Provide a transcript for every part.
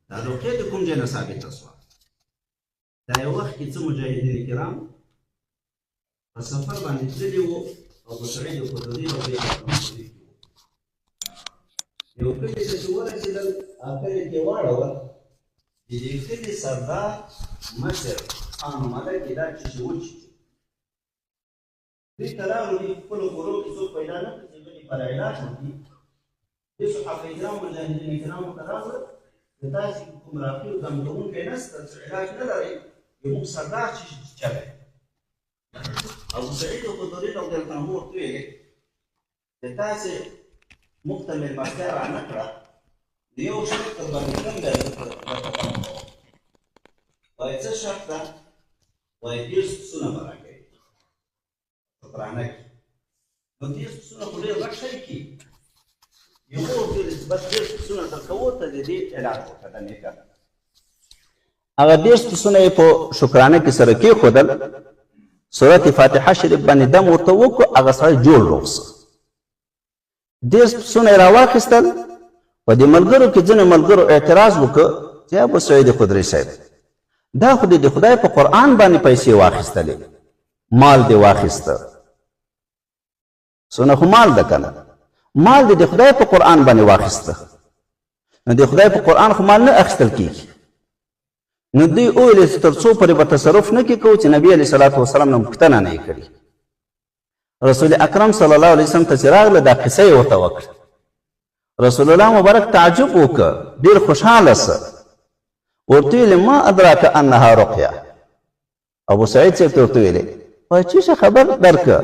دا رقیه د کوم ځای نه ثابته شوه؟ دا یو وخت کې څه مجاهدین کرام په سفر باندې تللي وو او ابو سعید خدري رضی الله عنه یو کلي ته چې ورسېدل کلي کې واړول د دې کلي سردار مشر خان ملک دا چې وچېږي دوی ته راغلي خپلو کورو کې څوک پیدا نه کړي چې دوی پر علاج وکړي دې صحابه کرام مجاهدین کرامو ته راغلل د تاسې کوم راقي او دمدمونکی نشته چې علاج نه لرئ زموږ سردار چې چلی ابو سعید خدري رضی الله عنه ورته ویلې چې تاسې موږ ته مېلمستیا رانه کړه د یو شرط در باندې کوم دی درته پام کوم وایي څه شرط ده وایي 10 پسونه به راکوي شکرانه کې نو 10 پسونه خو ډېر غټ شی کي یو ورته ویلې چې بس 10 پسونه درکوو ته د دې علاج وکړه د نیکه هغه 10 پسونه یې په شکرانه کې سره کېښودل سورت فاتحه شریف باندې دم ورته وکړو هغه سړی جوړ روغ 10 پسونه یې راواخیستل په دې ملګرو کې ځینې ملګرو اعتراض وکړ چې ابو سعید خدري صاحب دا خو د خدای په قرآن باندې پیسې واخیستلې مال دې واخیسته سونه خو مال ده که نه مال دې د خدای په قرآن باندې واخیسته نو د خدای په قرآن خو مال نه اخیستل کېږي نو دوی وویلې چې تر څو پورې به تصرف نه کوو چې نبي علیه صلات وسلام نه پوښتنه نه یې کړې رسول اکرم صلی الله علیه وسلم ته چې راغله دا قصه یې ورته وکړه رسول الله مبارک تعجب وکړه ډېر خوشحاله سه ورته ویلې ما ادراک انها رقیه ابو سعید صاحب ته ورته ویلې وایي چې خبر درکړه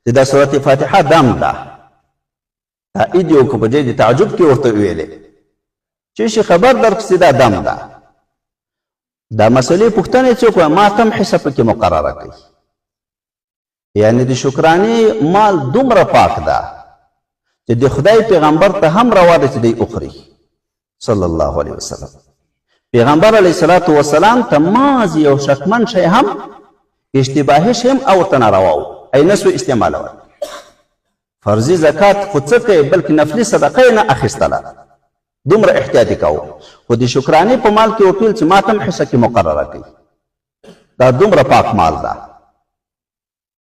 چې دا سورت فاتحه دم ده تایید یې وکړو په ځای د تعجب کې ورته ویلې چې خبر درکړه چې دا دم ده دا مسئلې پوښتنې څوک وایي ما تم حصه پکې مقرره کوي یعنی د شکرانې مال دومره پاک ده چې د خدای پیغمبر ته هم روا ده چې دی اخري صلی الله علیه وسلم پیغمبر علیه الصلاة والسلام ته ماز یو شکمن شی هم اشتباهي شی هم او ورته ناروا و ای نسو استعمالول فرضي زکات خو څه کوي بلکې نفلي صدقه یې نه اخیستله دومره احتیاط یې کوو خو د شکرانې په مال کې ورته ویل چې ما ته هم حصه کې مقرره کوي دا دومره پاک مال ده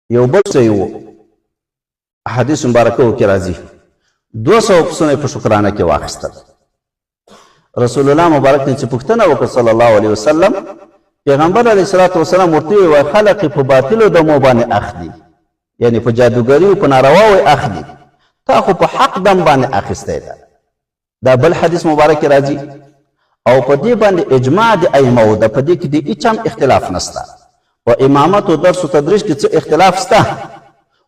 یو بل څه یې و حدیث مبارکو کې راځي 200 پسونه په شکرانه کې واخیستل رسول الله مبارک نه چې پوښتنه وکړه صلی الله علیه وسلم پیغمبر علیه الصلاة والسلام ورته ویل خلق په باطلو دمو باندې اخلي یعنی په جادوګري او په نارواوو اخلي تا خو په حق دم باندې اخیستی ده دا بل حدیث مبارک راځي او په دې باندې اجماع د ائمو ده په دې کې د هیڅ هم اختلاف نشته په امامت او درس او تدریس کې څه اختلاف شته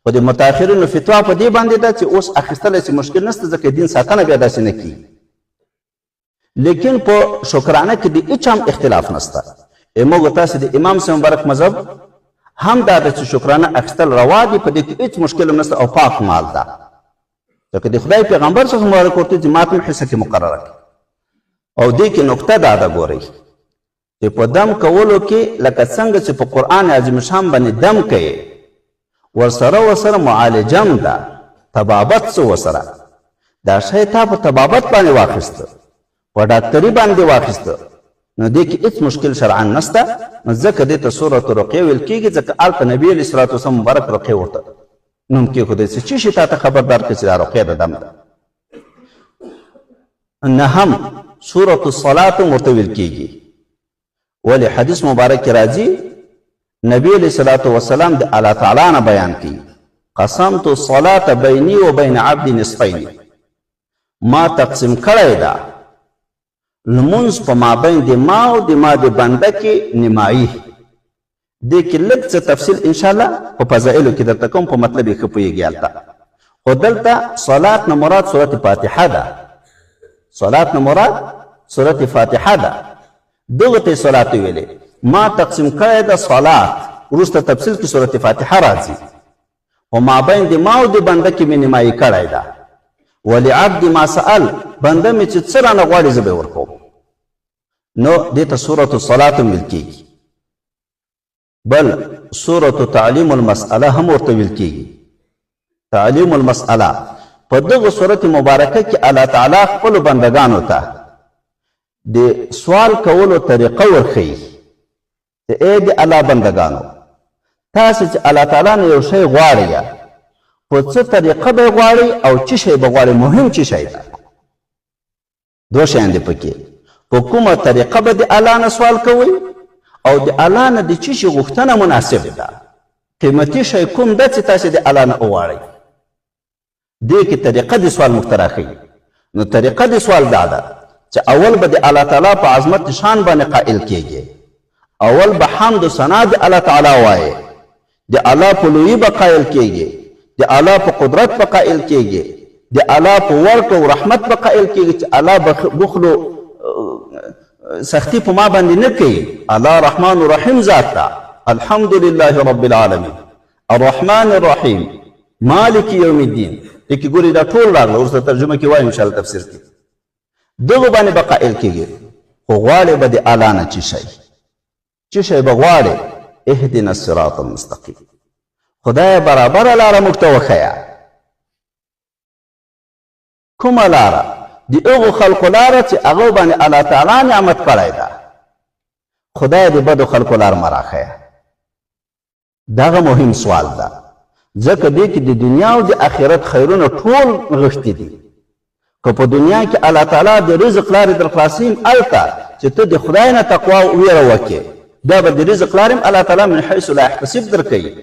خو د متأخرینو فتوا په دې باندې ده چې اوس اخیستلی چې مشکل نشته ځکه دین ساتنه بیا داسې نه کیږي لیکن په شکرانه کې د هیڅ هم اختلاف نشته موږ تاسې د امام صاحب مبارک مذهب هم دا ده چې شکرانه اخیستل روا دي په دې کې هیڅ مشکل هم نشته او پاک مال ده ځکه د خدای پیغمبر صلی الله علیه وسلم ورته چې ماته حصه کې مقرره کړي او دې کې نقطه دا ده ګورئ چې په دم کولو کې لکه څنګه چې په قرآن عظیم شان باندې دم کوي ورسره معالجم ده طبابت څه ورسره دا شی تا په طبابت باندې واخیسته په ډاکټري باندې واخیسته نو دې کې هیڅ مشکل شرعا نشته نو ځکه دې ته سورة رقیه ویل کېږي ځکه هلته نبي علیه الصلاة والسلام مبارک رقیه ورته نوم کېښودی چې شي تا ته خبردار کړي چې دا رقیه د دم ده نهم سورة الصلاة ورته ویل کېږي ولې حدیث مبارک کې راځي نبی علیه الصلاة والسلام د الله تعالی نه بیان کوي قسمت الصلاة بیني و بین عبد نصفین ما تقسیم کړی ده لمونځ په مابین د ما او د ما د بنده کې نیمایي دې کې لږ څه تفصیل انشاءالله په فضایلو کې درته کوم په مطلب یې ښه پوهېږي هلته خو دلته صلات نه مراد صورت فاتحه ده صلات نه مراد صورت فاتحه ده دغه ته صلات ویلې ما تقسیم کړی ده صلات وروسته تفصیل کې صورت فاتحه راځي په مابین د ما او د بنده کې مې نیمایي کړی ده ولعبد ما سأل بنده مې چې څه رانه غواړي زه به یې ورکوم نو دې ته سورة الصلاة ویل کېږي بل سورة تعلیم المسأله هم ورته ویل کېږي تعلیم المسأله په دغه سورت مبارکه کې الله تعالی خپلو بندګانو ته د سوال کولو طریقه ورښیي چې ای د الله بندګانو تاسې چې الله تعالی نه یو شی غواړئ په څه طریقه به یې غواړئ او څه شی به غواړئ مهم څه شی ده دوه شیان دي پکې په کومه طریقه به د الله نه سوال کوئ او د الله نه د څه شي غوښتنه مناسب ده قیمتي شی کوم ده چې تاسې د الله نه وغواړئ دې کې طریقه د سوال موږ ته راښیي نو طریقه د سوال دا ده چې اول به د الله تعالی په عظمت شان باندې قائل کیږي اول به حمد و ثنا د الله تعالی وایي د الله په لویي به قائل کیږي د الله په قدرت به قائل کیږي د الله په ورک او رحمت به قائل کیږي چې الله بخلو سختی په ما باندې نه کوي الله رحمان و رحیم ذات ده الحمد لله رب العالمین الرحمن الرحیم مالک یوم الدین دې کې ګورئ دا ټول راغله وروسته ترجمه کې وایو انشاءالله تفسیر کې دغه باندې به قائل کیږي خو غواړې به د الله نه څه شی به غواړې اهدنا الصراط المستقیم خدای برابره لاره موږ ته وښیه کومه لاره د هغو خلکو لاره چې هغه باندې الله تعالی نعمت کړی ده خدای د بدو خلکو لار مه راښیه دغه مهم سوال ده ځکه دې کې د دنیا او د آخرت خیرونه ټول نغښتي دي که په دنیا کې الله تعالی د رزق لارې در خلاصیم هلته چې ته د خدای نه تقوا او ویره وکړې دا به د رزق لارې الله تعالی من حیث لا یحتسب درکوي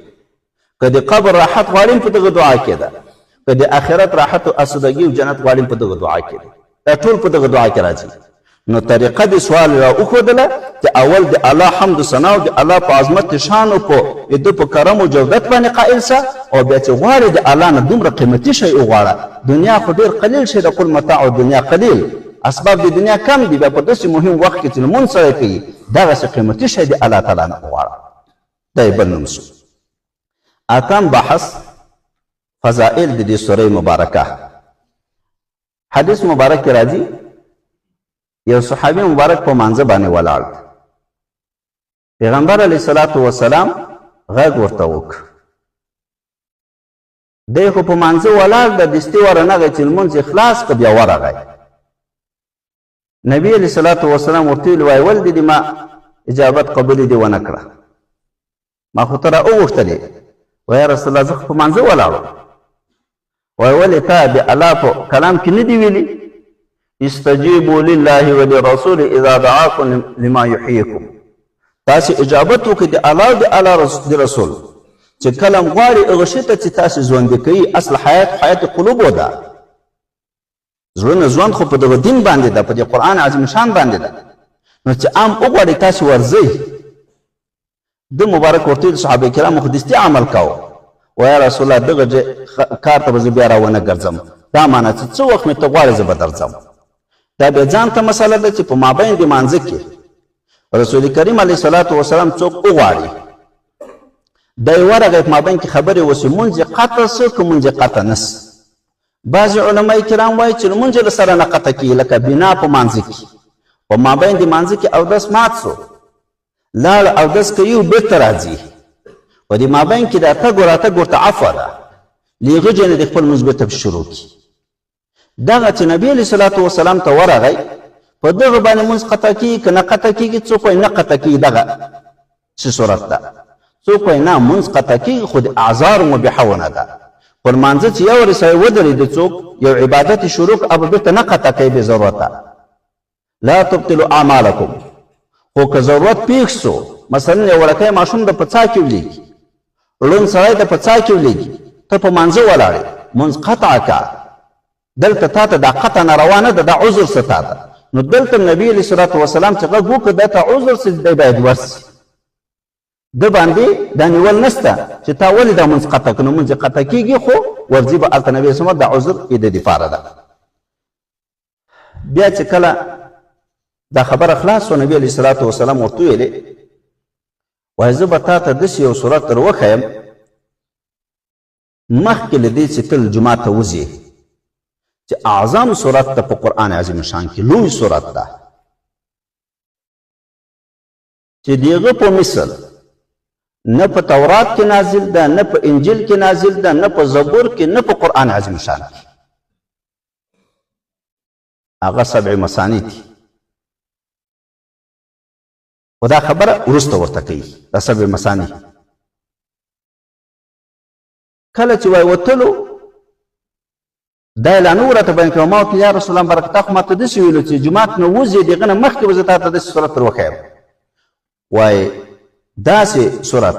که د قبر راحت غواړیم په دغه دعا کې ده که د آخرت راحت او اسودګي او جنت غواړیم په دغه دعا کې ده دا ټول په دغه دعا کې راځي نو طریقه د سوال را وښودله چې اول د الله حمد و ثنا او د الله په عظمت شان او په د په کرم او جودت باندې قائل سه او بیا چې غواړې د الله نه دومره قیمتي شی وغواړه دنیا خو ډېر قلیل شی د قل متاع دنیا قلیل اسباب د دنیا کم دي بیا په داسې مهم وخت کې چې لمونځ سړی کوي دغسې قیمتي شی د الله تعالی نه وغواړه دا یې بل نوم شو اتم بحث فضائل د دې سورې مبارکه حدیث مبارک کې راځي یو صحابي مبارک په مانځه باندې ولاړ پیغمبر علیه الصلاة والسلام غږ ورته وکړ دی خو په مانځه ولاړ د دستي ورنغی چې لمونځ خلاص که بیا ورغی نبی علیه الصلاة والسلام ورته ویل وایي ولې دې ما اجابت قبولې دې ونه کړه ما خو ته را وغوښتلې وایي یا رسول الله زه خو په مانځه ولاړم وایي ولې تا د الله په کلام کې نه دي ویلي استجیبوا لله ولرسول اذا دعاکم لما یحییکم تاسې اجابت وکړئ د الله او د الله د رسول چې کله م غواړي هغه شي ته چې تاسې ژوندي کوي اصل حیات قلوبو ده زړونه ژوند خو په دغه دین باندې ده په دې قرآن عظیم شان باندې ده نو چې عام وغواړئ تاسې ورځئ د مبارک ورته د صحابه کرامو خو دستي عمل کاوه ویا رسول الله دغه کار ته به زه بیا راونه ګرځم دا معنی چې څه وخت مې ته غواړې زه به درځم دا بیا ځان ته مسله ده چې په مابین د مانځه کې رسول کریم علیه صلات وسلام څوک وغواړي دی ورغی په مابین کې خبرې وسي مونځ یې قطع سه که مونځ یې قطع نه سه بعضې علما کرام وایي چې لمونځ یې له سره نه قطع کېږي لکه بنا په مانځه کې په مابین د مانځه کې اودس مات سو لاړ اودس کوي او بېرته راځي په دې مابین کې د تګ راتګ ورته عفوه ده له هغه ځای نه د خپل لمونځ بېرته شروع کړي دغه چې نبی علیه صلات وسلام ته ورغی په دغه باندې مونځ قطع کېږي که نه قطع کېږي څوک وایي نه قطع کېږي دغه څه صورت ده څوک وایي نه مونځ قطع کېږي خو د اعذار مبیحه ونه ده پر مانځه چې یو سړی ودرېد څوک یو عبادت شروع کړ اب بېرته نه قطع کوي بې ضرورته لا تبطلوا اعمالکم خو که ضرورت پېښ سو مثلا یو وړکی ماشوم د په څا کې ولیږي ړوند سړی د په څا کې ولیږي ته په مانځه ولاړې مونځ قطع که دلته تا ته دا قطع ناروا نه ده دا عذر څه تا ده نو دلته نبی علیه صلات وسلام چې غږ وکړه دا ته عذر څه دی باید ورسي ده باندې دا نیول نشته چې تا ولې دا مونځ قطع کړه نو مونځ قطع کېږي خو ورځي به هلته نبي علیه دا عذر یې د دپاره ده بیا چې کله دا خبره خلاص شوه نبي علیه صلات وسلام ورته ویلې وایي زه به تا ته داسې یو صورت در وښیم مخکې له دې چې تل جومات ته وځې چې اعظم صورت ده په قرآن عظیم شان کې لوی صورت ده چې د هغه په مثل نه په تورات کې نازل ده نه په انجیل کې نازل ده نه په زبور کې نه په قرآن عظیم شان کې هغه 7 مثانی دي خو دا خبره وروسته ورته کوي دا سبع مثاني. کله چې وای وتلو دا اعلان ورته بیان کړه ما ورته یا رسول الله برکت خو ماته داسې ویلو چې جومات نه وځې دغه نه مخکې به زه تا ته داسې صورت در وښیم. وای داسې صورت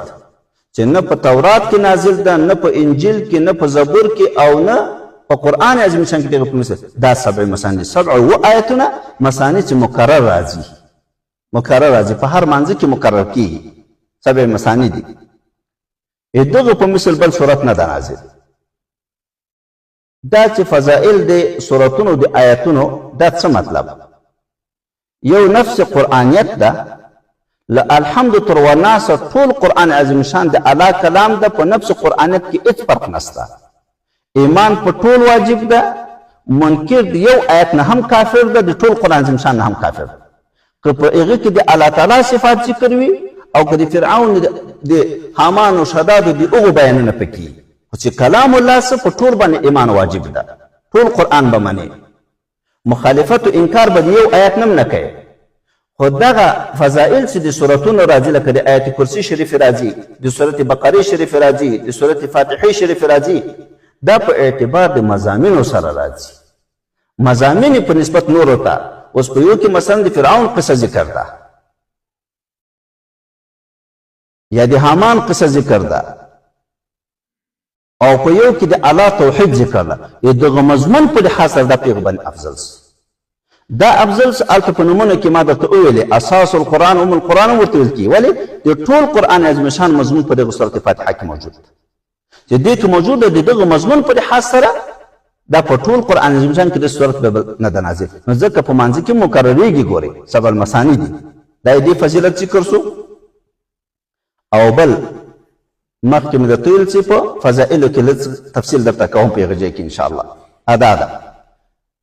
چې نه په تورات کې نازل ده، نه په انجیل کې، نه په زبور کې، او نه په قرآن عظیم شان کې دغه په مثل دا سبع مثاني. سبع و آیتونه مثاني چې مکرر راځي، مکرر راځي، په هر مانځه کې مکرر کېږي، سبع مثاني دي. دغه په مثل بل صورت نه ده نازل. دا چې فضائل د صورتونو د آیتونو دا څه مطلب؟ یو نفس قرآنیت ده، الحمد تر وناسه ټول قرآن عظیم شان د الله کلام ده، په نفس قرآنیت کې هیڅ فرق نشته. ایمان په ټول واجب ده، منکر د یو آیت نه هم کافر ده، د ټول قرآن عظیم شان نه هم کافر ده. که په هغه کې د الله تعالی صفات ذکر وي او که د فرعون د حامان او شداد د هغو بیانونه پکې، خو چې کلام الله څه په ټول باندې ایمان واجب ده، ټول قرآن به منې. مخالفت او انکار به د یو آیت نه نه کوي. خو دغه فضائل چې د صورتونو راځي، لکه د آیت کرسي شریف راځي، د صورت بقره شریف راځي، د صورت فاتحه شریف راځي، دا په اعتبار د مضامینو سره راځي. مضامین په نسبت نورو ته، اوس په یو کې مثلا د فرعون قصه ذکر ده یا د حامان قصه ذکر ده، او په یو کې د الله توحید ذکر ده. دغه مضمون په لحاظ سره دا پیغمبر باندې افضل دا افضل الته په نومونه کې ما درته وویلې اساس القرآن ام القرآن ورته ویل کېږي. ولې؟ د ټول قرآن عظیم شان مضمون په دغه سورت فاتحه کې موجود ده، چې دې کې موجود ده. دغه مضمون په لحاظ سره دا په ټول قرآن عظیم شان کې د سورت نه ده نازل، نو ځکه په مانځه کې مکررېږي. ګورئ سبع المثاني دي، دا دې فضیلت ذکر شو. او بل مخکې مې درته ویل چې په فضائلو کې لږ تفصیل درته کوم په هغه ځای کې انشاءالله. ادا ده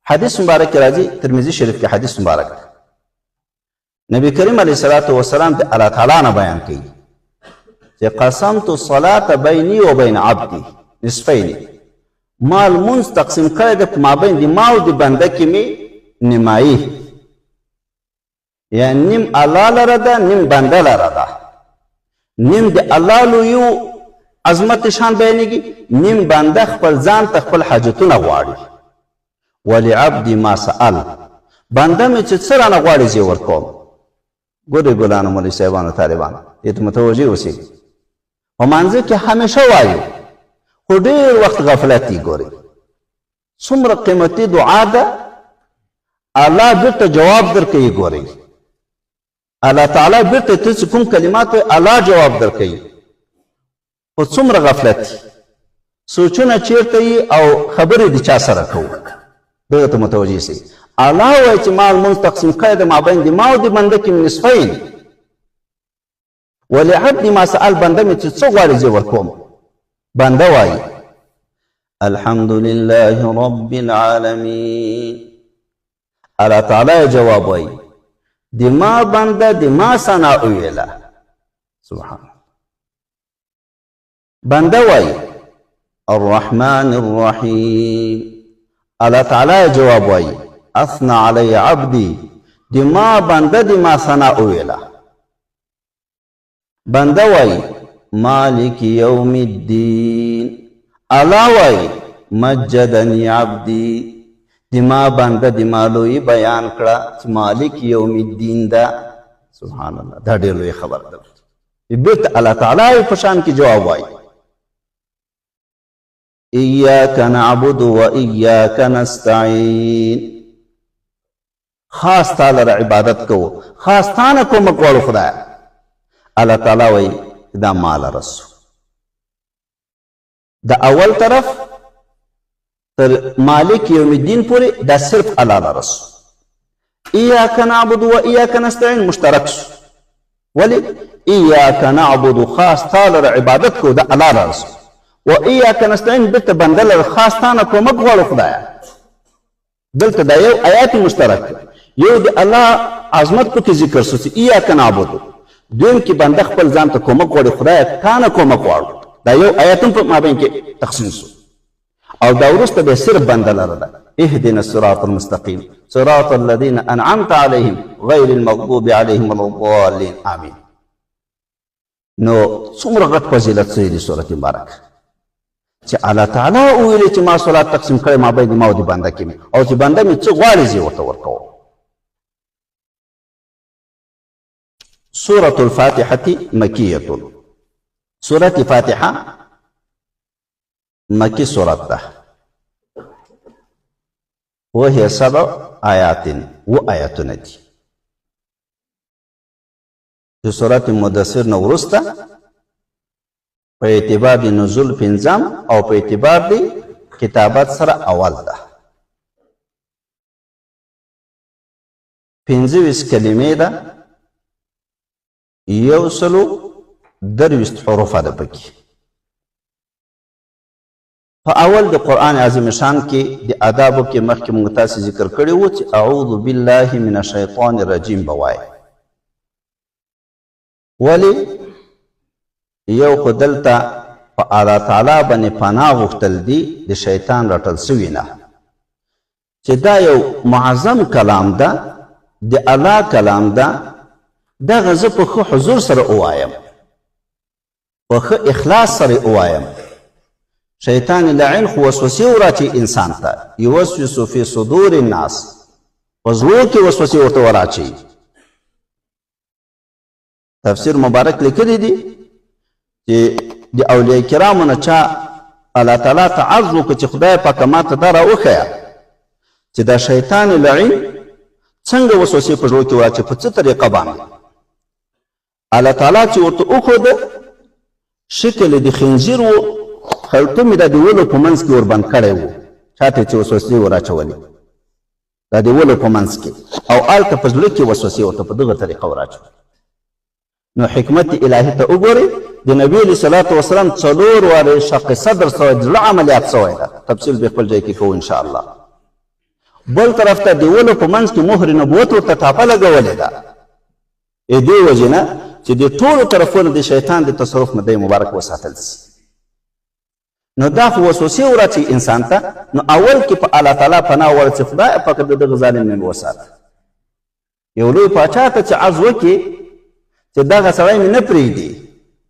حدیث مبارک کې راځي، ترمذي شریف کې حدیث مبارک ده. نبی کریم علیه الصلاة والسلام د الله تعالی نه بیان کوي چې قسمت الصلاة بیني و بین عبدي نصفین، ما لمونځ تقسیم کړی ده په مابین د ما او د بنده کې مې نیمایي، یعنې نیم الله لره ده، نیم بنده لره ده. نیم د الله لویو عظمت شان بیانېږي، نیم بنده خپل ځان ته خپل حاجتونه غواړي. ولعبدي ما سأل، بنده مې چې څه رانه غواړي زه یې ورکوم. ګورئ ګلانو مولوي صاحبانو طالبانو دې ته متوجه اوسئ. په مانځه کې همیشه وایو، خو ډېر وخت غفلت یې. ګورئ څومره قیمتي دعا ده، الله بېرته جواب درکوي. ګورئ الله تعالی بېرته ته چې کوم کلمات وایي الله جواب درکوي. خو څومره غفلت، سوچونه چیرته یي او خبرې د چا سره کوو. دغه ته متوجه سئ. الله وایي چې ما لمونځ تقسیم کړی د مابین د ما او د بنده کې نصفین، ولعبدي ما سأل، بنده مې چې څه غواړي زه ورکوم. بنده وایي الحمد لله رب العالمین، الله تعالی جواب وایي د ما بنده د ما ثنا ویله. سبحان الله. بنده وایي الرحمن الرحیم، الله تعالی جواب وایي اثنى علی عبدی، د ما بنده د ما ثنا ویله. بنده وایي مالک یوم الدین، الله وایي مجدنی عبدی، د ما بنده د ما لوی بیان کړه چې مالک یوم الدین ده. سبحان الله، دا ډېر لوی خبر ده. بیرته الله تعالی په شان کې جواب وایي ایاک نعبد و ایاک نستعین، خاص تعالی را عبادت کوو، خاص تانه کومک غواړو خدای. الله تعالی وایي دا مال رسو. دا اول طرف تر مالک یوم الدین پورې دا صرف الله رسو. ایاک نعبد و ایاک نستعین مشترک شو. ولی ایاک نعبد خاص تعالی را عبادت کوو، دا الله رسو. و ایاک نستعین بلته بنده لره خاص تانه کومک غواړو خدایه. دلته دا یو آیات مشترک، یو د الله عظمت پکې ذکر شو چې ایاک نعبد، دویم کې بنده خپل ځان ته کومک غواړي، خدایه تانه کومک غواړو. دا یو آیات په مابین کې تقسیم شو. او دا وروسته به صرف بنده لره ده. اهدنا الصراط المستقيم صراط الذين انعمت عليهم غير المغضوب عليهم ولا الضالين امين. نو څومره غټ فضیلت څه دی سورت مبارک چې الله تعالی ویلي چې ما صلات تقسیم کړی ما بین ما او د بنده کې او چې بنده مې څه غواړي زه ورته ورکوم. سورة الفاتحة مكية. سورة فاتحة مكي سورة ده وهي 7 آيات وآيات دي. في سورة مدثر نورستا په اعتبار د نزول پنځم او په اعتبار د کتابت سره اول ده. 25 کلمې ده، 123 حروف ده پکې. په اول د قرآن عظیم شان کې د آدابو کې مخکې موږ تاسې ذکر کړی و چې اعوذ بالله من الشیطان الرجیم به وایي. ولې یو خو دلته په الله تعالی باندې پناه غوښتل دي د شیطان رټل سوي نه، چې دا یو معظم کلام ده، د الله کلام ده، دغه زه په ښه حضور سره ووایم، په ښه اخلاص سره ووایم. شیطان لعین خو وسوسې وراچي انسان ته، یوسوس فی صدور الناس، په زړو کې وسوسې ورته وراچي. تفسیر مبارک لیکلی دی چې د اولیاء کرامو نه چا الله تعالی ته عرض وکړه چې خدای پاکه ماته دا راوښیه چې دا شیطان لعین څنګه وسوسې په زړو کې وراچي، په څه طریقه باندې. الله تعالی چې ورته وښوده شکل د خنزیر و، خلطوم یې دا د ولو په منځ کې وربند کړی و، چاته چې وسوسې وراچولې دا د ولو په منځ کې، او هلته په زړه کې وسوسې ورته په دغه طریقه وراچولې. نو حکمت الهي ته وګورئ، د نبي علیه صلات وسلام 4 وارې شق صدر سوی د زړه عملیات سوی ده، تفصیل به خپل ځای کې کوو انشاءالله. بل طرف ته د ولو په منځ کې مهر نبوت ورته ټاپه لګولې ده، دې وجې نه چې د ټولو طرفونو د شیطان د تصرف نه دی مبارک وساتل سي. نو دا خو وسوسې وراچي انسان ته، نو اول کې په الله تعالی پناه وړه چې خدای پاک د دغه ظالم نه وساته. یو لوی پاچا ته چې عرض وکړي چې دغه سړی مې نه پرېږدي،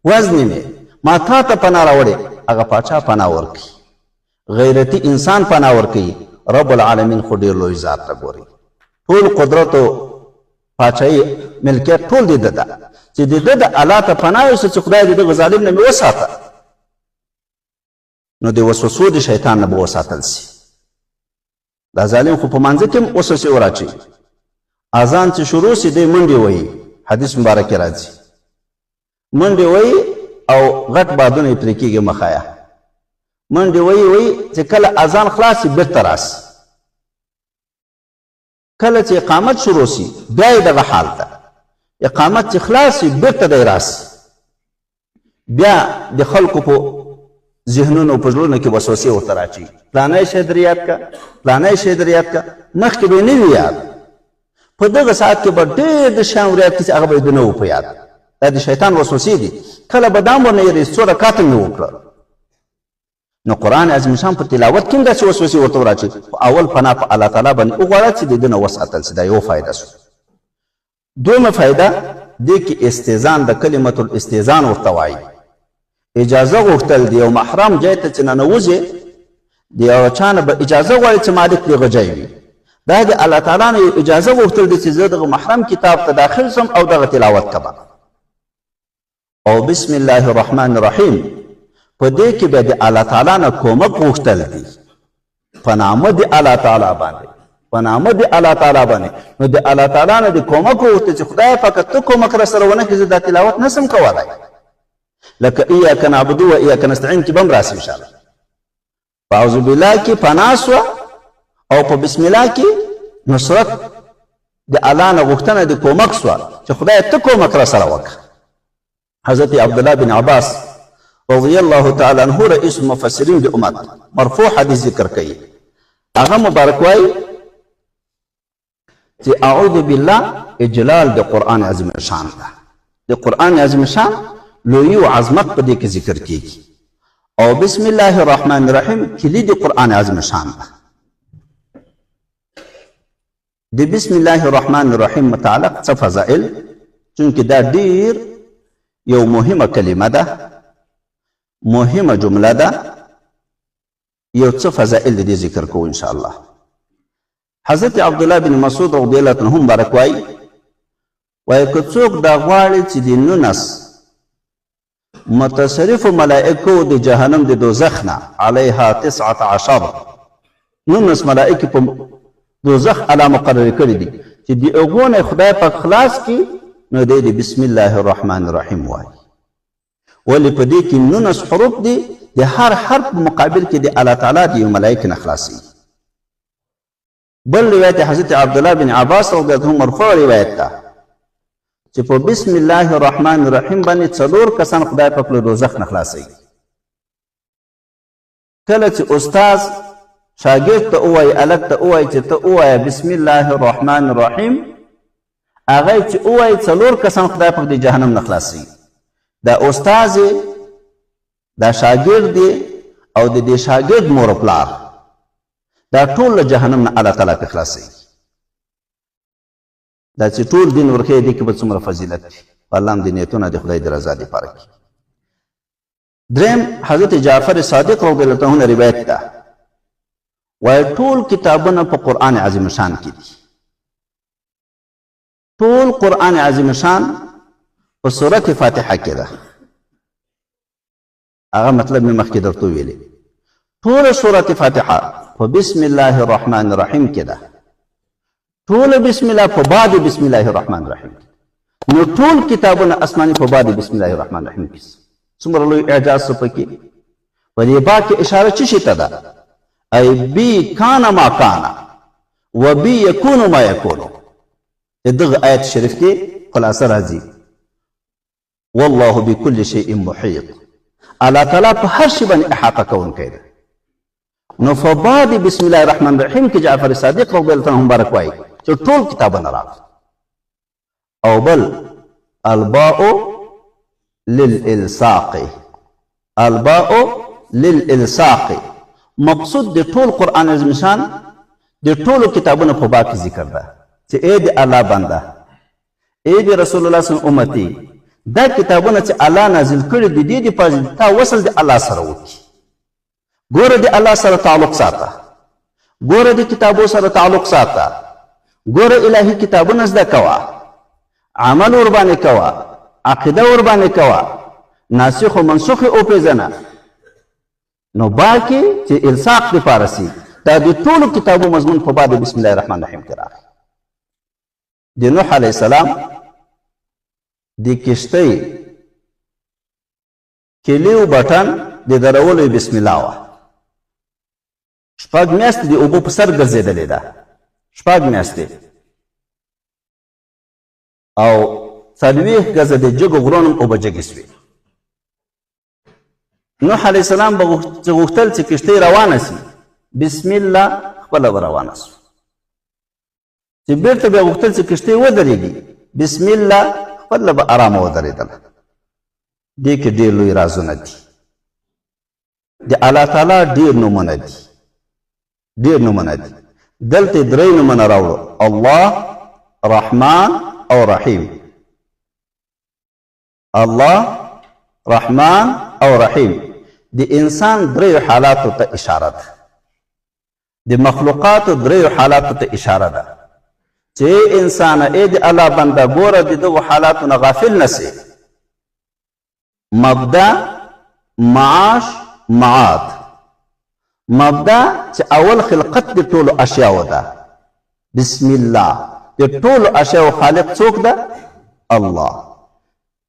وزنې مې ما تا ته پناه راوړې، هغه پاچا پناه ورکوي، غیرتي انسان پناه ورکوي. رب العالمین خو ډېر لوی ذات ته ګوري، ټول قدرت او پاچایي ملکیت ټول د ده ده، چې د ده د الله ته پناه یوسه چې خدای د دغه ظالم نه مې وساته، نو د وسوسو د شیطان نه به وساتل سي. دا ظالم خو په منځه کې هم وسوسې وراچي. اذان چې شروع سي دی منډې وهي، حدیث مبارک کې راځي، منډې وهي او غټ بادونه یې پرې کېږي مخایه، منډې وهي چې کله اذان خلاص سي بېرته راسي، کله چې اقامت شروع سي بیا یې دغه حال ده، اقامت چې خلاص سي بېرته دی راسي، بیا د خلکو په ذهنونو په زړونو کې وسوسې ورته راچي، فلانی شی در یاد کا، فلانی شی در یاد کا، مخکې به یې نه وي یاد، په دغه ساعت کې به ډېر د شیان ور یاد کړي چې هغه به یې د نه و په یاد. دا د شیطان وسوسې دي. کله به دا ورنه یېري 4 رکعاته مې وکړه. نو قرآن عظیم شان په تلاوت کې هم داسې وسوسې ورته وراچي، خو اول پناه په الله تعالی باندې وغواړه چې د ده نه وساتل سي. دا یو فایده سو. دویمه فایده دې کې استئذان، د کلمة الاستئذان ورته وایي. اجازه غوښتل د یو محرم ځای ته چې ننوځې، د یو چا نه به اجازه غواړي چې مالک د هغه ځای وي. دا د الله تعالی نه یو اجازه غوښتل دي چې زه دغه محرم کتاب ته داخل سم او دغه تلاوت کړم. او بسم الله الرحمن الرحیم په دې کې به د الله تعالی نه کومک غوښتل دي، په نامه د الله تعالی باندې، په نامه د الله تعالی باندې. نو د الله تعالی نه د کومک غوښتل چې خدای پاک ته کومک را سره ونه کړي، زه دا تلاوت نسم کولی. لکه ایاک نعبد و ایاک نستعین کې به هم راسي انشاءالله. په اعوذ بالله کې پناه سوه او په بسم الله کې نصرت د الله نه غوښتنه د کومک سوه چې خدای ته کومک را سره وکړه. حضرت عبدالله بن عباس رضی الله تعالی عنه رئیس المفسرین د امت مرفوع حدیث ذکر کوي، هغه مبارک وایي چې اعوذ بالله اجلال د قرآن عظیم شان ده، د قرآن عظیم شان لوی و عظمت په دې کې ذکر کیږي. او بسم الله الرحمن الرحیم کلی د قرآن عظیم شان ده. د بسم الله الرحمن الرحیم متعلق څه فضائل، چونکې دا ډیر یو مهمه کلمه ده، مهمه جمله ده، یو څه فضائل د دې ذکر کوو ان شاء الله. حضرت عبدالله بن مسعود رضی الله عنه مبارک وایي که څوک دا غواړي چې د 19 متصرفو ملائکو د جهنم د دوزخ نه علیها 19 ملائکې په دوزخ علا مقرر کړي دي چې د هغو نه خدای پاک خلاص کړي، نو دی د بسم الله الرحمن الرحیم وایي. ولې په دې کې 19 حروف دي، د هر حرف مقابل کې د الله تعالی د یو ملائکې نه خلاصي. بل روایت حضرت عبدالله بن عباس رضی الله عنه مرفوع روایت ده چې په بسم الله الرحمن الرحیم باندې 4 کسان خدای پاک له دوزخ نه خلاصي. کله چې استاد شاګرد ته ووایي، الګ ته ووایي چې ته ووایه بسم الله الرحمن الرحیم، هغه چې ووایي 4 کسان خدای پاک د جهنم نه خلاصي. دا استاد دا شاګرد دی او د دې شاګرد مور او پلار دا ټول له جهنم نه الله تعالی په خلاصي. دا چې ټول دین ورکوي دې کې به څومره فضیلت دی. الله هم دې نیتونه د خدای د رضا دپاره کړي. دریم حضرت جعفر صادق رضی الله عنه روایت ده وایي ټول کتابونه په قرآن عظیم شان کې دي. ټول قرآن عظیم شان په سورت فاتحه کې ده. هغه مطلب مې مخکې درته ویلې. ټول سورت فاتحه په بسم الله الرحمن الرحیم کې ده. ټول بسم الله په بعد بسم الله الرحمن الرحیم. نو ټول کتابونه آسماني په بعد بسم الله الرحمن الرحیم کې څومره لوی اعجاز پکې. په دې با کې اشاره څه شي ته ده؟ ای بی کان ما کان و بی یکون ما یکون. دغه آیت شریف کې خلاصه راځي والله بكل شيء محيط. الله تعالی په هر شي باندې احاطه کوونکی دی. نو فبعد بسم الله الرحمن الرحیم کې جعفر صادق رضی الله عنه مبارک وایي چې ټول کتابونه راغلي. او بل الباء للالصاق، الباء للالصاق مقصود د ټول قرآن عظیم شان د ټولو کتابونو په با کې ذکر ده چې ای د الله بنده، ای د رسول الله صلی الله علیه وسلم امتی، دا کتابونه چې الله نازل کړي د دې دپاره تا وصل د الله سره وکړي. ګوره د الله سره تعلق ساته، ګوره د کتابو سره تعلق ساته، ګوره الهي کتابونه زده کوه، عمل ورباندې کوه، عقیده ورباندې کوه، ناسخ و منسوخ او پیژنه. نو باقي چې الصاق دپاره سي دا د ټولو کتابو مضمون په بعد بسم الله الرحمن الرحیم کې راغی. د نوح علیه السلام د کشتۍ کلیو بټن د درولو بسم الله وه. 6 میاشتې د اوبو په سر ګرځېدلې ده، 6 میاشتې، او 40 ګزه د جګو غرونو اوبه جګې سوې. نوح علیه السلام به غوښتل چې کشتۍ روانه سي، بسم الله خپله به روانه سو. چې بیرته بیا غوښتل چې کشتۍ ودرېږي، بسم الله خپله به ارامه ودرېدله. دې کې ډېر لوی رازونه دي. د الله تعالی ډېر نومونه دي، ډېر نومونه دي. دلته 3 نومونه راوړو: الله، رحمان او رحیم. الله، رحمان او رحیم د انسان 3 حالاتو ته اشاره ده، د مخلوقاتو 3 حالاتو ته اشاره ده چې انسان ای د الله بنده ګوره د دغو حالاتو نه غافل نسي. مبدا، معاش، معاد. مبدا چې اول خلقت د ټولو اشیاو ده، بسم الله. د ټولو اشیاو خالق څوک ده؟ الله.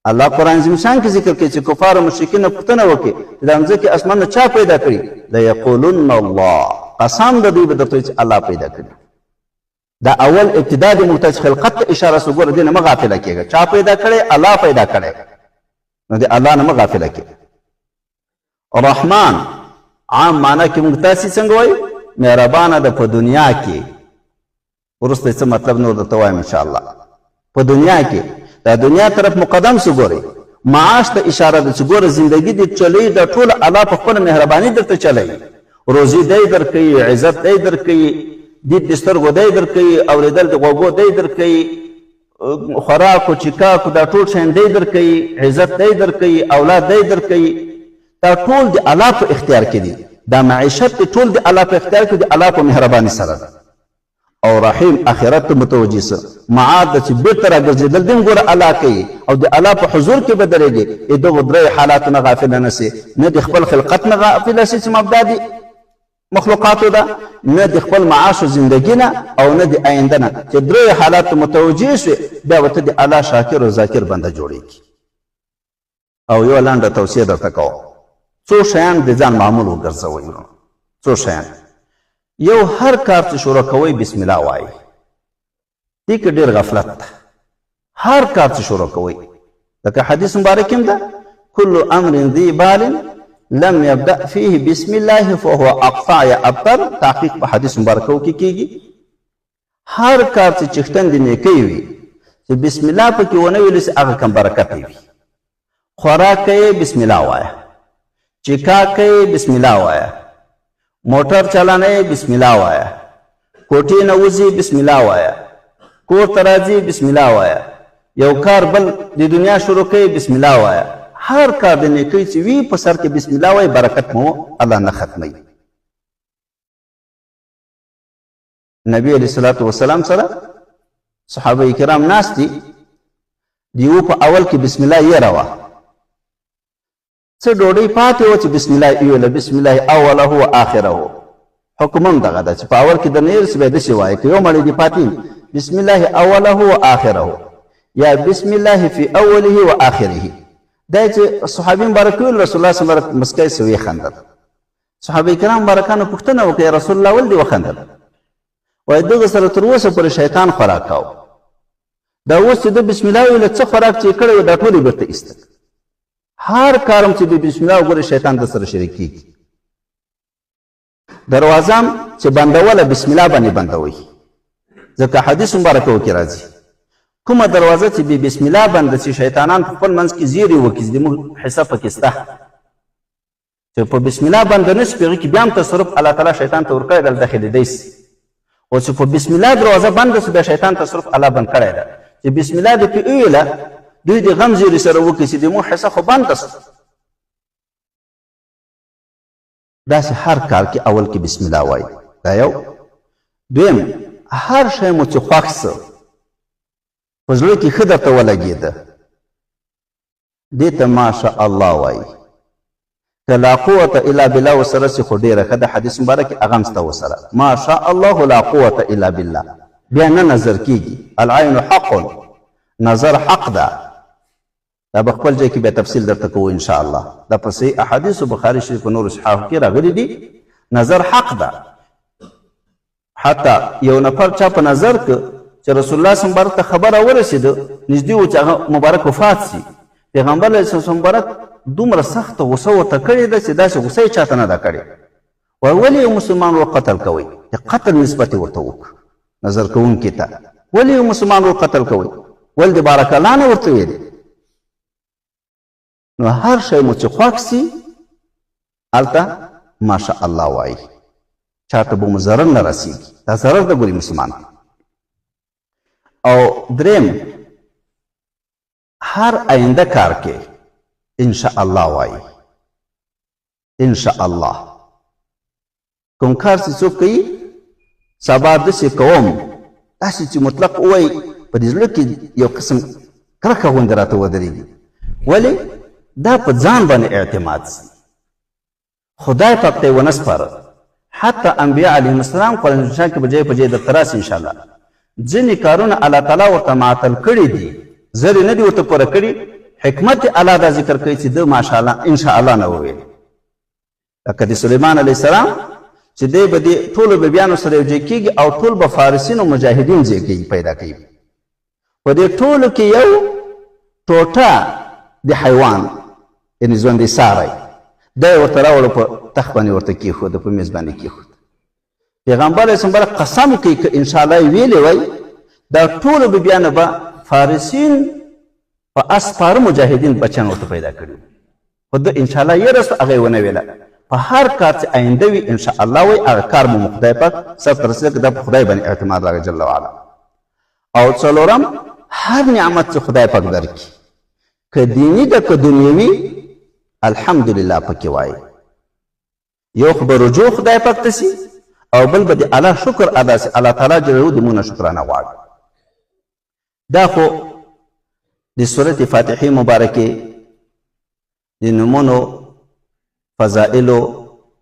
الله قرآن عظیم شان کې ذکر کوي چې کفار او مشرکین پوښتنه وکړي چې د ځمکې اسمان چا پیدا کړي؟ لیقولن الله. قسم د دوی به درته چې الله پیدا کړي. دا اول ابتدا د مرتج خلقت ته اشاره سو. ګوره دې نه مه غافله کېږه. چا پیدا کړی؟ الله پیدا کړی. نو د الله نه مه غافله کېږه. رحمان عام معنا کې موږ تاسې څنګه وایو؟ مهربانه ده په دنیا کې. وروسته څه مطلب نور درته وایم انشاءالله. په دنیا کې دا دنیا طرف مقدم سو. ګورئ معاش ته اشاره ده چې ګوره زندگی دې چلی دا ټول الله په خپله مهرباني درته چلی. روزي دی درکوي، عزت دی درکوي، دید د سترګو دی درکوي، اورېدل د غوږو دی درکوي، خوراک و چکاک دا ټول شیان دی درکوي، عزت دی درکوي، اولاد دی درکوي. دا ټول د الله په اختیار کې دي. دا معیشت دی ټول د الله په اختیار کې د الله په مهرباني سره ده. او رحیم آخرت ته متوجه سه معاد ده چې بېرته راګرځېدل دې هم ګوره الله کوي او د الله په حضور کې به درېږي. د دغو درې حالاتو نه غافله نه سې، نه د خپل خلقت نه غافله سې چې مبدا د مخلوقاتو ده، نه د خپل معاش و زندګي نه، او نه د آینده نه. چې درې حالاتو متوجه شوې بیا ورته د الله شاکر او ذاکر بنده جوړېږي. او یو لنډه توصیه درته کوم، څو شیان د ځان معمول وګرځوئ. څو شیان، یو هر کار چې شروع کوئ بسم الله وایي. دې کې ډېر غفلت ده. هر کار چې شروع کوئ لکه حدیث مبارک هم ده، کل امر ذی بال لم یبدأ فیه بسم الله فهو اقطع یا ابتر. تحقیق په حدیث مبارکو کې کیږي. هر کار چې چښتن د نیکۍ وي چې بسم الله پکې ونه ویل سي هغه کم برکت وي. خوراک کوي بسم الله وایه، چکاک کوي بسم الله وایه، موټر چلانه بسم الله وایه، کوټې نه وځي بسم الله وایه، کور ته راځي بسم الله وایه، یو کار بل د دنیا شروع کوي بسم الله وایه. هر کار د نیکۍ چې وي په سر کې بسم الله وایي، برکت مو الله نه ختموي. نبی علیه الصلاة والسلام سره صحابه کرام ناست دي، د یو په اول کې بسم الله یې وه، څه ډوډۍ پاتې وه چې بسم الله یې ویله، بسم الله اوله و آخره. حکم هم دغه ده چې په اول کې درنه یې بیا داسې وایي که یو مړی دې پاتې بسم الله اوله و آخره یا بسم الله فی اوله و آخره. دا چې صحابي مبارک ویل رسول الله صلی الله علیه وسلم مسکی سو یې خندل. صحابه کرام مبارکانو پوښتنه وکړه یا رسول الله ولې وخندل؟ وایي دغه سره تر اوسه پورې شیطان خوراک کاو، دا اوس چې د بسم الله ویله څه خوراک چې یې کړی و دا ټول یې بیرته ایسته. هر کارم چې د بسم الله وګوره شیطان در سره شریک کېږي. دروازه هم چې بندوله بسم الله باندې بندوئ، ځکه حدیث مبارکو کې راځي کومه دروازه چې به بسم الله بنده چې شیطانان په خپل منځ کې زیری وکړي زموږ حصه پکې شته، چې په بسم الله بنده نه شي په هغې کې بیا هم تصرف الله تعالی شیطان ته ورکړی ده داخلېدی سي. او چې په بسم الله دروازه بنده شي بیا شیطان تصرف الله بند کړی ده چې بسم الله دې پې وویله دوی د غم زیري سره وکړي چې زموږ حصه خو بنده شو. داسې هر کار کې اول کې بسم الله وایي. دا یو. دویم، هر شی مو چې خوښ څه په زړه کې ښه درته ولګېده دې ته ماشاء الله وایي. که لا قوة الا بالله ورسره سي خو ډېره ښه ده. حدیث مبارک هغه هم سته ورسره ماشاء الله لا قوة الا بالله. بیا نه نظر کېږي. العین حق، نظر حق ده. دا به خپل ځای کې بیا تفصیل درته کوو انشاء الله. دا په صحیح احادیثو بخاري شریف په نورو صحاحو کې راغلي دي. نظر حق ده. حتی یو نفر چا په نظر که چې رسول الله صلی الله علیه وسلم ته خبره ورسېده نږدې و چې هغه مبارک وفات سي، پیغمبر علیه السلام مبارک دومره سخته غوسه ورته کړې ده چې داسې غوسه یې چاته نه ده کړې. وایي ولې یو مسلمان ور قتل کوئ؟ د قتل نسبت یې ورته وکړه نظر کوونکي ته. ولې یو مسلمان ور قتل کوئ؟ ولې د بارک الله نه ورته ویلې. نو هر شی مو چې خوښ سي هلته ماشاء الله وایي. چاته به مو ضرر نه رسېږي. دا ضرر ده ګوري مسلمان. او دریم، هر آینده کار کې انشاء الله وایي. انشاء الله کوم کار چې څوک کوي سبا داسې کوم داسې چې مطلق ووایي په دې زړه کې یو قسم کرکه غوندې راته ودرېږي. ولې؟ دا په ځان باندې اعتماد سي. خدای پاک ته یې ونه سپاره. حتی انبیا علیهم السلام قرآن شریف کې به ځای په ځای درته راسي انشاءالله. ځینې کارونه الله تعالی ورته معطل کړي دي، زر یې نه دي ورته پوره کړي. حکمت یې الله دا ذکر کوي چې ده ماشاءالله انشاءالله نه وویل. لکه د سلیمان علیه السلام چې دی به د ټولو بیبیانو سره یو ځای کېږي او ټول به فارسین او مجاهدین ځای پیدا کوي. په دې ټولو کې یو ټوټه د حیوان یعنې ژوندی ساری دا یې ورته راوړو په تخت باندې ورته کېښوده، په میز باندې کېښوده. پیغمبر علیه السلام قسم کوي که انشاءالله یې ویلې وای دا ټولو بیبیانو به فارسین په اسپاره مجاهدین بچیان ورته پیدا کړي. خو ده انشاءالله یې رسو هغه یې ونه ویله. په هر کار چې آینده وي ان شاء الله وایي هغه کار مو خدای پاک سرته رسېږي که دا په خدای باندې اعتماد راغی جل وعلا. او څلورم هر نعمت چې خدای پاک درکړي که دیني ده که دنیوي الحمدلله پکې وایي. یو خو به رجوع خدای پاک ته سي او بل به د الله شکر ادا سي. الله تعالی جلاله د مونږ نه شکرانه غواړي. دا خو د سورت فاتحې مبارکې د نومونو فضائلو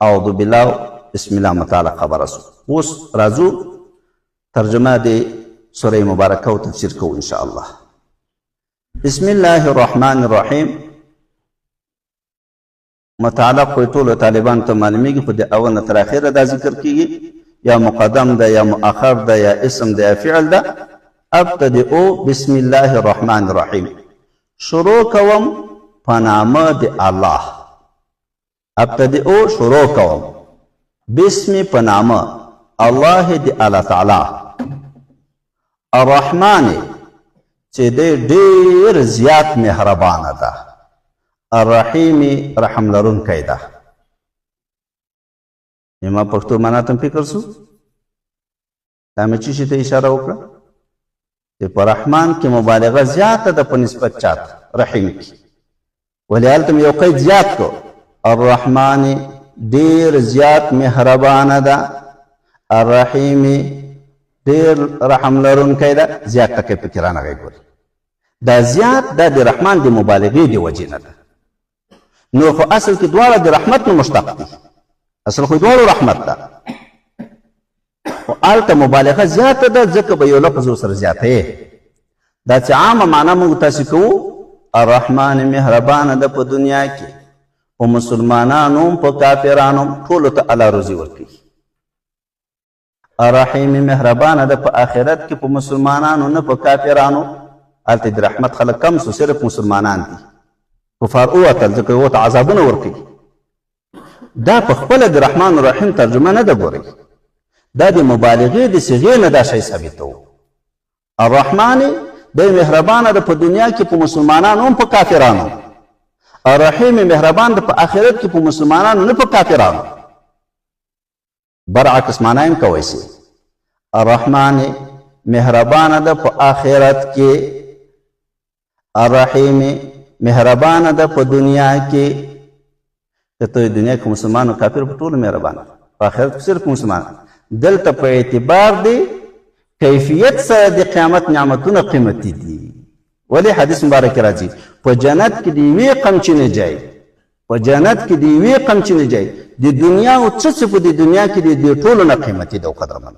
اعوذ بالله بسم الله متعلق خبره سو. اوس راځو ترجمه د سوره مبارکه او تفسیر کوو ان شاء الله. بسم الله الرحمن الرحیم متعلق په ټولو طالبان ته معلومیږي خو د اول نه تر اخره دا ذکر کیږي یا مقدم ده یا مؤخر ده یا اسم ده یا فعل ده. ابتدئو بسم الله الرحمن الرحیم شروع کوم په نامه د الله. ابتدئو شروع کوم بسم په نامه الله د الله تعالی الرحمن چې دی ډېر زیات مهربانه ده الرحیم رحم لرونکی ده. ما پښتو معنا ته فکر سو دا مې چې ته اشاره وکړه چې په رحمان کې مبالغه زیاته ده په نسبت چاته رحیم کې ولې هلته مې یو قید زیات کو الرحمن ډېر زیات مهربانه ده الرحیم ډېر رحم لرونکی ده. زیات ټکی پکې رانغی ګوري دا زیات دا د رحمان د مبالغې د وجې نه ده. نو خو اصل کې دواړه د رحمت نه مشتق دي. اصل خو دواړو رحمت ده خو هلته مبالغه زیاته ده ځکه به یو لفظ ورسره زیاته دا چې عامه معنا موږ تاسې کوو الرحمن مهربانه ده په دنیا کې په مسلمانانو په کافرانو ټولو ته الله روزي ورکوي. الرحیم مهربانه ده په آخرت کې په مسلمانانو نه په کافرانو. هلته د رحمت خلک کم سو صرف مسلمانان دي کفار ووتل ځکه ورته عذابونه ورکوي. دا په خپله د رحمان الرحیم ترجمه نه ده ګورئ دا د مبالغې د صیغې نه دا شی ثابتوو. الرحمن دی مهربانه ده په دنیا کې په مسلمانانو هم په کافرانو. الرحیم مهربان ده په آخرت کې په مسلمانانو نه په کافرانو. برعکس معنا هم کوی سي الرحمن مهربانه ده په آخرت کې الرحیم مهربانه ده په دنیا کې. که ته دنیا کې مسلمان او کافر په ټولو مهربانه په آخرت کې صرف مسلمان. دلته په اعتبار دی کیفیت سره د قیامت نعمتونه قیمتي دي. ولی حدیث مبارک راځي په جنت کې د یوې قمچینې ځای په جنت کې د یوې قمچینې ځای د دنیا او څه څه په د دنیا کې د ټولو نه قیمتي ده او قدرمند.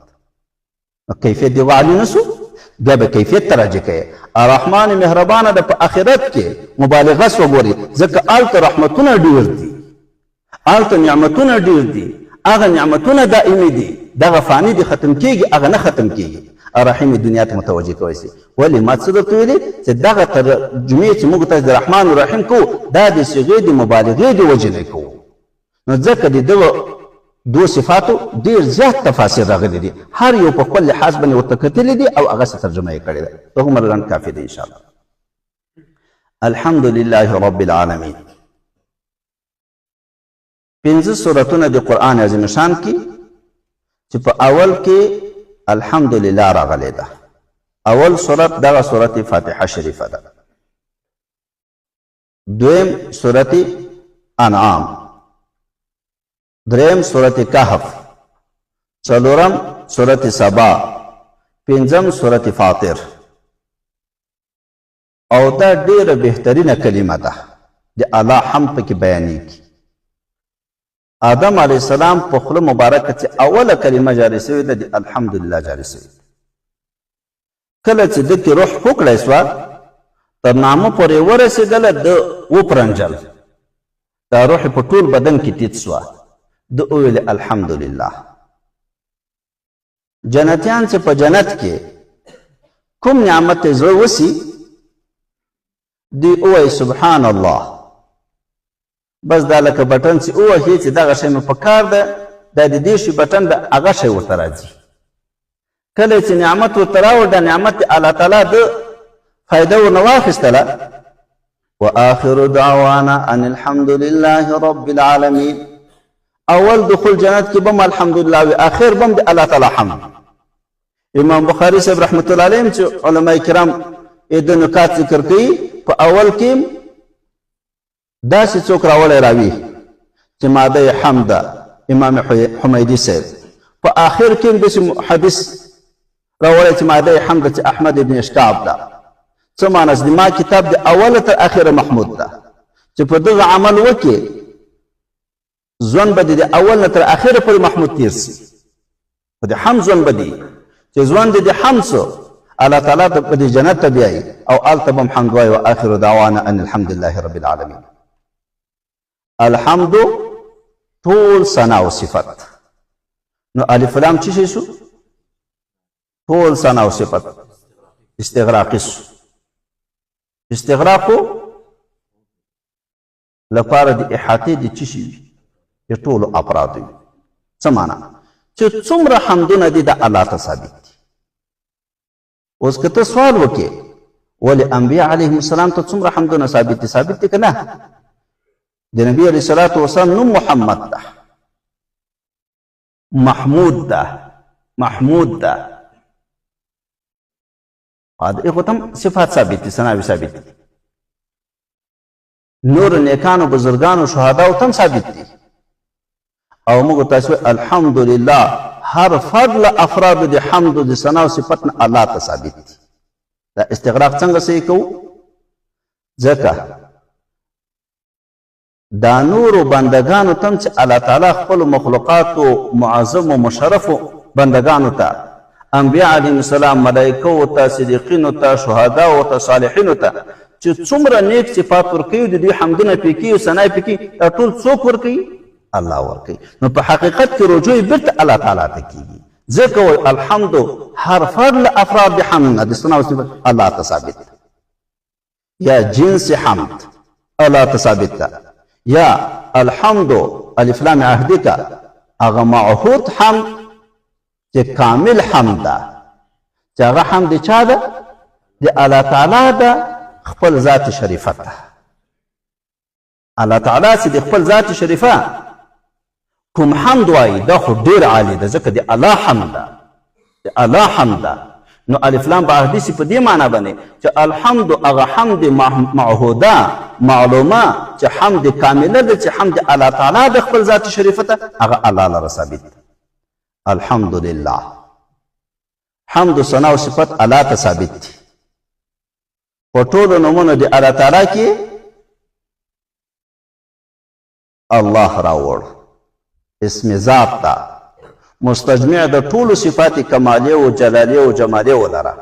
کیفیت دی وعدې نه سو بیا به کیفیت ته راجع کوي. الرحمن مهربانه ده په آخرت کې مبالغه سو ګوري ځکه هلته رحمتونه ډېر دي هلته نعمتونه ډېر دي. هغه نعمتونه دائمي دي دغه فاني دي ختم کېږي هغه نه ختم کېږي. الرحیم دنیا ته متوجه کوی سي. ولې ما څه درته ویلې چې دغه ترجمې چې موږ تاسو د رحمان الرحیم کوو دا د صیغې د مبالغې د وجې نه کوو. نو ځکه د دغه دو صفاتو ډېر زیات تفاسیر راغلي دي هر یو په خپل لحاظ باندې ورته کتلي دي او هغسې ترجمه یې کړې ده. هغومره لنډ کافي دی انشاءالله. الحمدلله رب العالمین 15 سورتونه د قرآن عظیم شان کې چې په اول کې الحمدلله راغلی ده. اول سورت دغه سورت فاتحه شریفه ده. دویم سورت انعام دریم سورت کهف څلورم سورت سبا پنځم سورت فاطر. او دا ډیره بهترینه کلمه ده د الله حمد پکې بیانېږي. آدم علیه السلام په خوله مبارکه چې اوله کلمه جاری سوې ده د الحمدلله جاری سوې. کله چې د کې روح پوکړی سوه تر نامه پورې ورسېدله د وپرنجل دا روح په ټول بدن کې تیت سوه د وویل الحمدلله. جنتیان چې په جنت کې کوم نعمت یې زړه وسي دی ووایي سبحان الله. بس دا لکه بټن چې ووهي چې دغه شی مې په کار ده دا د دې شي بټن ده هغه شی ورته راځي. کله چې نعمت ورته راوړ دا نعمت الله تعالی د فایده ورنه واخیستله. وآخر دعوانا ان الحمد لله رب العالمین. اول دخول جنت کې بم الحمدلله وي اخر بم د الله تعالی حمد امام بخاری صاحب رحمت الله علیه چې علما کرام د نکات ذکر کوي په اول کې داسې څوک راوړی راوي چې ماده حمد امام حمیدی صاحب په آخر کې داسې حدیث راوړی چې ماده حمد چې احمد ابن اشکاب ده څه معنی د ما کتاب د اوله تر اخره محمود ده چې په دغه عمل وکړي ځوان به د اول نه تر اخره پورې محمود تیر سي په د حمد ځوان به دی چې ځوان د حمد سو الله تعالی ته په جنت ته بیایي او هلته به هم حمد وایي واخر دعوانا ان الحمد لله رب العالمین الحمد ټول ثنا او صفت نو الف لام څه شي شو ټول ثنا او صفت استغراقي سو استغراقو لپاره د احاطې د څه شي وي د ټولو افرادو وي څه معنا چې څومره حمدونه دي د الله ته ثابت دي اوس که ته سوال وکړې ولې انبیا علیهم السلام ته څومره حمدونه ثابت دي ثابت دي که نه د نبی علیه الصلاة والسلام نوم محمد ده محمود ده محمود ده هغه ته صفات ثابت دي ثناوي ثابت دي نور نیکانو بزرگانو شهداو تم ثابت دي او موږ تاسو الحمدلله هر فرد له افراد د حمد د ثنا او صفت نه الله ته ثابت دي دا استغراق څنګه صحیح کوو ځکه دا نور بندگانو تم چې الله تعالی خپل مخلوقات او معظم او مشرف بندگانو ته انبیاء علیهم السلام ملائکه او ته صدیقین او ته شهدا او ته صالحین او ته چې څومره نیک صفات ورکوي د دوی حمدونه پکې او ثنا پکې دا ټول څوک ورکوي الله ورکوي نو په حقیقت کې رجوع بیرته الله تعالی ته کیږي ځکه وایي الحمد هر فرد له افراد د حمد د ثنا او صفات الله ته ثابت یا جنس حمد الله ته ثابت ده یا الحمد الف لام عهدی کا هغه معهود حمد چې کامل حمد ده چې هغه حمد چا ده د الله تعالی ده خپل ذات شریفه ده الله تعالی چې د خپل ذات شریفه کوم حمد وایي دا خو ډیر عالی ده ځکه د الله حمد ده د الله حمد ده نو الف لام به حدیث په دې معنی باندې چې الحمد هغه حمد معهوده معلومه چې حمد کامله ده چې حمد الله تعالی د خپل ذات شریفه ته هغه الله لره ثابت ده الحمدلله حمد ثنا او صفت الله ته ثابت دي په ټولو نومونو د الله تعالی کې الله راوړ اسم ذات ته مستجمع د ټولو صفات کمالیه او جلالیه او جمالیه ولره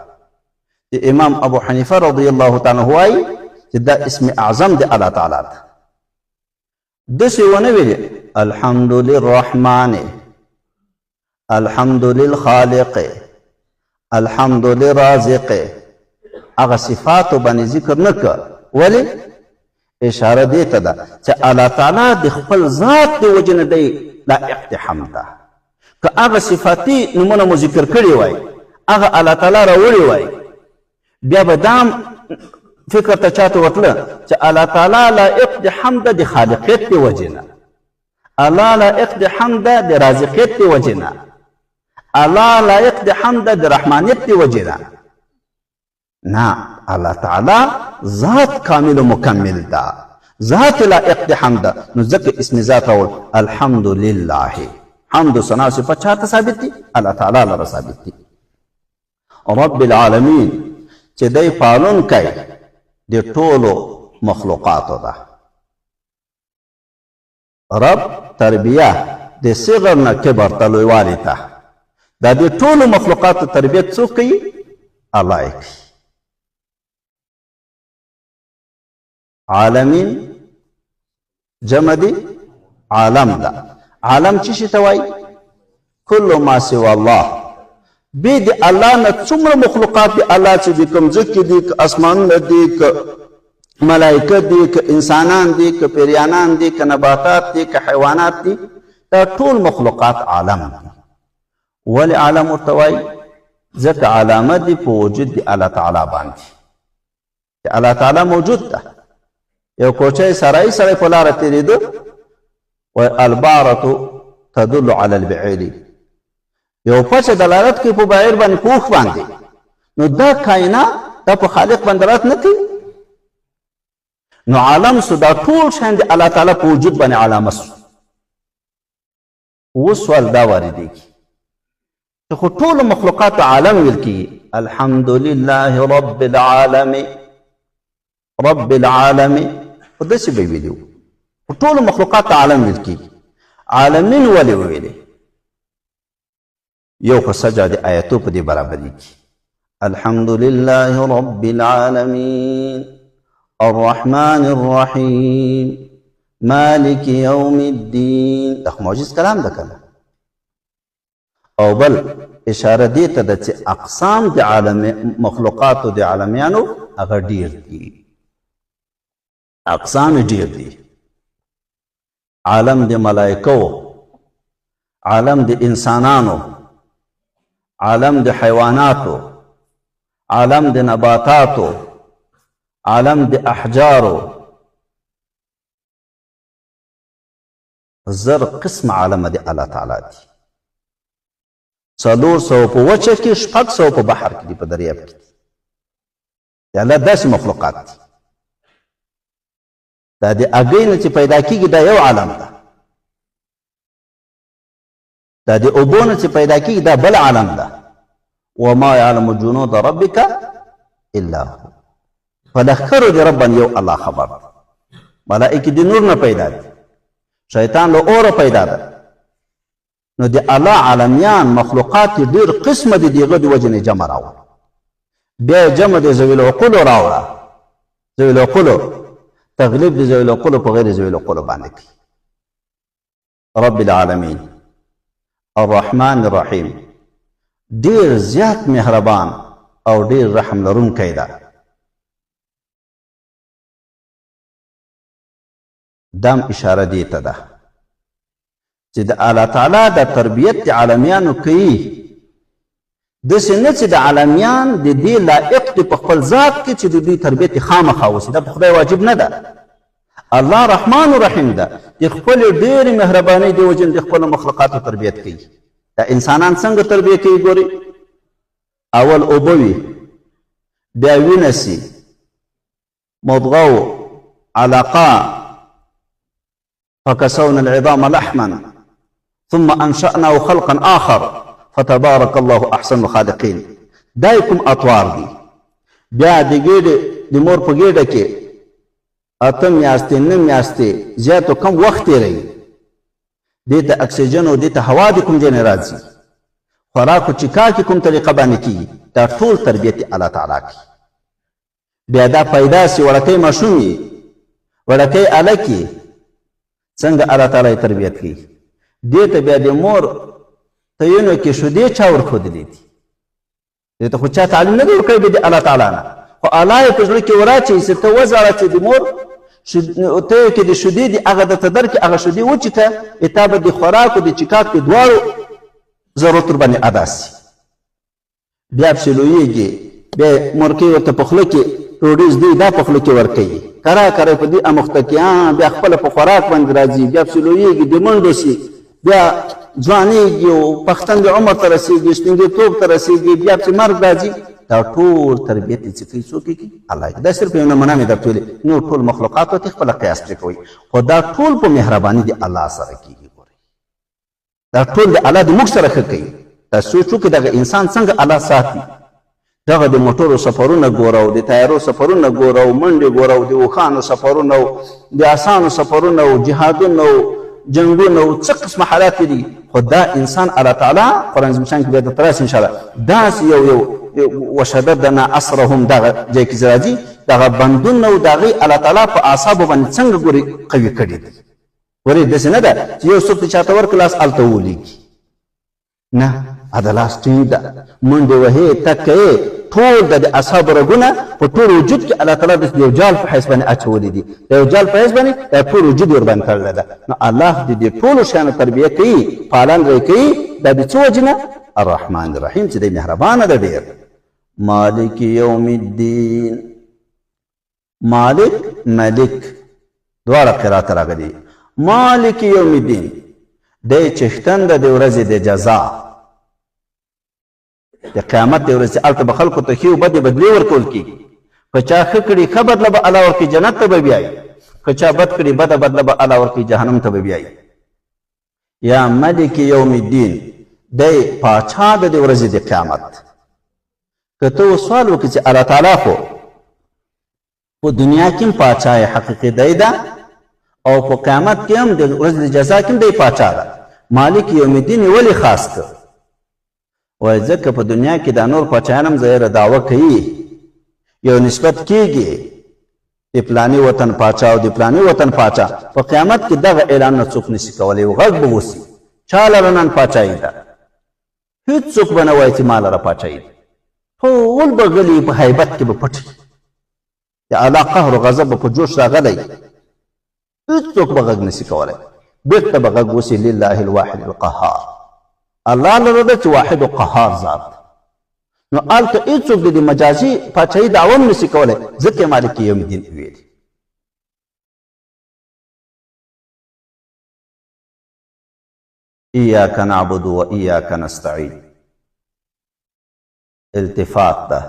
د امام ابو حنیفه رضی الله تعالی عنہ وایي چې دا اسم اعظم د الله تعالی ده داسې ونه ویلې الحمد للرحمن الحمد للخالق الحمد للرازق هغه صفاتو باندې ذکر نه کړ ولې اشاره دې ته ده چې الله تعالی د خپل ذات د وجې نه دی لایق د حمد ده که هغه صفاتي نومونه مو ذکر کړي وای هغه الله تعالی راوړي وای بیا به دام فکر ته چاته وتله چې الله تعالی لایق د حمد د خالقیت د وجې نه الله لایق د حمد د رازقیت د وجې نه الله لایق د حمد د رحمانیت د وجې نه نه الله تعالی ذات کامل و مکمل ده ذات لایق د حمد نو ځکه اسم ذات راوړ الحمدلله حمد و ثنا صفات چاته ثابت دي الله تعالی لره ثابت دي رب العالمین چې دی پالونکی د ټولو مخلوقاتو ده رب تربیه د صغر نه کبر ته لویوالي ته دا د ټولو مخلوقاتو تربیت څوک کوي الله یې کوي عالمین جمع دی عالم ده عالم چی شي ته وایي کل ما سوى الله بې د الله نه څومره مخلوقات دي الله چې د کوم ځای کې دي که اسمانونه دي که ملایکه دي که انسانان دي که پیریانان دي که نباتات دي که حیوانات دي دا ټول مخلوقات عالم دي ولې عالم ورته وایي ځکه علامه دي په وجود د الله تعالی باندې چې الله تعالی موجود ده یو کوچی سړی په لاره تېرېده وایي البارة تدل علی البعیر یو پچه دلالت کوي په بعیر باندې په اوښ باندې نو دا کائنات دا په خالق باندې دلالت نه کوي نو عالم سو دا ټول شان د الله تعالی په وجود باندې علامه سو اوس سوال دا واردېږي چې خو ټولو مخلوقاتو عالم ویل کېږي الحمدلله رب العالمین رب العالمین خو داسې به یې ویلي وو خو ټولو مخلوقاتو عالم ویل کېږي عالمین ولې وویلې یو خو سجا د آیتو په دې برابرېږي الحمدلله رب العالمین الرحمن الرحیم مالک یوم الدین دا خو معجز کلام ده کنه او بل اشاره دې ته ده چې اقسام د مخلوقاتو د عالمیانو هغه ډېر دي اقسام ډېر دي عالم د ملائکو عالم د انسانانو عالم د حیواناتو عالم د نباتاتو عالم د احجارو زر قسم عالم د الله تعالی دي 400 په وچه کې 600 په بحر کې دي په دریاب کې د الله داسې مخلوقات دي دا د اګۍ نه چې پیدا کېږي دا یو عالم ده دا د اوبو نه چې پیدا کېږي دا بل عالم ده وما يعلم جنود ربك الا هو فلخرو د رب یو الله خبر ملائکه د نور نه پیدا دي شیطان له اوره پیدا ده نو د الله عالمیان مخلوقات ډېر قسمه دي دغه د وجې نه جمع راوړه بیا جمع د ذوي العقولو راوړه ذوي العقولو تغلیب د ذوي العقولو په غیر ذوي العقولو باندې کوي رب العالمین الرحمن الرحیم ډېر زیات مهربان او ډېر رحم لرونکی ده دام اشاره دی ته ده چې د الله تعالی د تربیت د عالمیانو کوي داسې نه چې د عالمیان د دې لایق دي په خپل ذات کې چې د دوی تربیت خامخا وشي دا په خدای واجب نه ده الله رحمان رحیم ده د خپلې ډېرې مهربانۍ د وجې د خپلو مخلوقاتو تربیت کوي دا انسانان څنګه تربیه کوي ګورئ اول اوبه وي بیا وینه سي مضغه علقه فكسونا العظام لحما ثم انشأناه خلقا آخر فتبارك الله احسن الخالقين دا کوم اطوار دي بیا د ګېډې د مور په ګېډه کې اته میاشتې نه میاشتې زیاتو کم وخت تېروي دې ته اکسیجن او دې ته هوا د کوم ځای نه راځي خوراک او چکاک کوم طریقه باندې کېږي دا ټول تربیت الله تعالی کوي بیا دا پیدا سي وړکی ماشوم یې وړکی هلک یې څنګه الله تعالی تربیت کوي دې ته بیا د مور تینو کې شیدې چا ورښودلې دي دې ته خو چا تعلیم نه دی ورکړی د الله تعالی نه خو الله یې په زړه کې وراچوي چې ته وزاړه چې د مور ته کې د شیدې دي هغه درته درکړي هغه شیدې وچیښه تا به د خوراک او د چکاک د دواړو ضرورت ورباندې ادا سي بیا پسې لویېږي بیا مورکۍ ورته په خوله کې ډوډۍ زدوی دا په خوله کې ورکوي کرا کرا په دې اموخته کې بیا خپله په خوراک باندې راځي بیا پسې لویېږي د منډو سي بیا ځوانېږي او پښتن د عمر ته رسېږي سپینګېتوب ته رسېږي بیا پسې مرګ راځي دا ټول تربیت یې څه کوي څوک یې کوي الله دا صرف یو نمونه مې درته ویلې نور ټول مخلوقاتو ته خپله قیاس پرې کوئ خو دا ټول په مهرباني د الله سره کېږي ګورئ دا ټول د الله د موږ سره ښه کوي دا سوچ وکړئ دغه انسان څنګه الله ساتي دغه د موټرو سفرونه ګوره او د تیارو سفرونه ګوره او منډې ګوره او د اوښانو سفرونه او د اسانو سفرونه او جهادونه او جنګونه او څه قسمه حالات دي خو دا انسان الله تعالی قرآن عظیم شان کې بیا درته راسي انشاءالله داسې یو وشددنا اسرهم دغه ځای کې راځي دغه بندونه او د هغې الله تعالی په اعصابو باندې څنګه ګورې قوي کړي دي ګورې داسې نه ده چې یو څوک ته چاته ورکړه لاس هلته ولیږي نه دا لاس ټینګ ده منډې وهې تګ کوې ټول د اصحابو رګونه په ټول وجود کې الله تعالی د یو جال په حیث باندې اچولي دي د یو جال په حیث باندې دا ټول وجود یې ورباندې تړلی ده نو الله د دې ټولو شیانو تربیه کوي پالن رې کوي دا د څه وجې نه الرحمن الرحیم چې دی مهربانه ده ډېر مالک یوم الدین مالک ملک دواړه قرات راغلي مالک یوم الدین دی چښتن د دې ورځې د جزا د قیامت د ورځې هلته به خلکو ته ښې او بدې بدلې ورکول کېږي که چا ښه کړي ښه بدله به الله ورکړي جنت ته به بیایي که چا بد کړي بده بدله به الله ورکړي جهنم ته به بیایي یا ملک یوم الدین دی پاچا د دې ورځې د قیامت که ته اوس سوال وکړي چې الله تعالی خو په دنیا کې هم پاچا حقیقي دی ده او په قیامت کې هم د ورځې د جزا کې هم دی پاچا ده مالک یوم الدین یې ولې خاص کړ وایي ځکه په دنیا کې دا نور پاچایان هم ظاهره دعوه کوي یو نسبت کېږي د پلاني وطن پاچا او د پلاني وطن پاچا په قیامت کې دغه اعلانونه څوک نشي کولی یو غږ به وسي چا لره نن پاچایي ده هېڅوک به نه وایي چې ما لره پاچایي ده ټول به غلي په حیبت کې به پټ د الله قهر و غضب به په جوش راغلی هېڅوک به غږ نشي کولی بېرته به غږ وسي لله الواحد القهار الله لره ده چې واحد و قهار ذات نو هلته هېڅوک د دې مجازي پاچایي دعوه هم نشي کولی ځکه یې مالک یوم الدین ویلي ایاک نعبد و ایاک نستعین التفات ده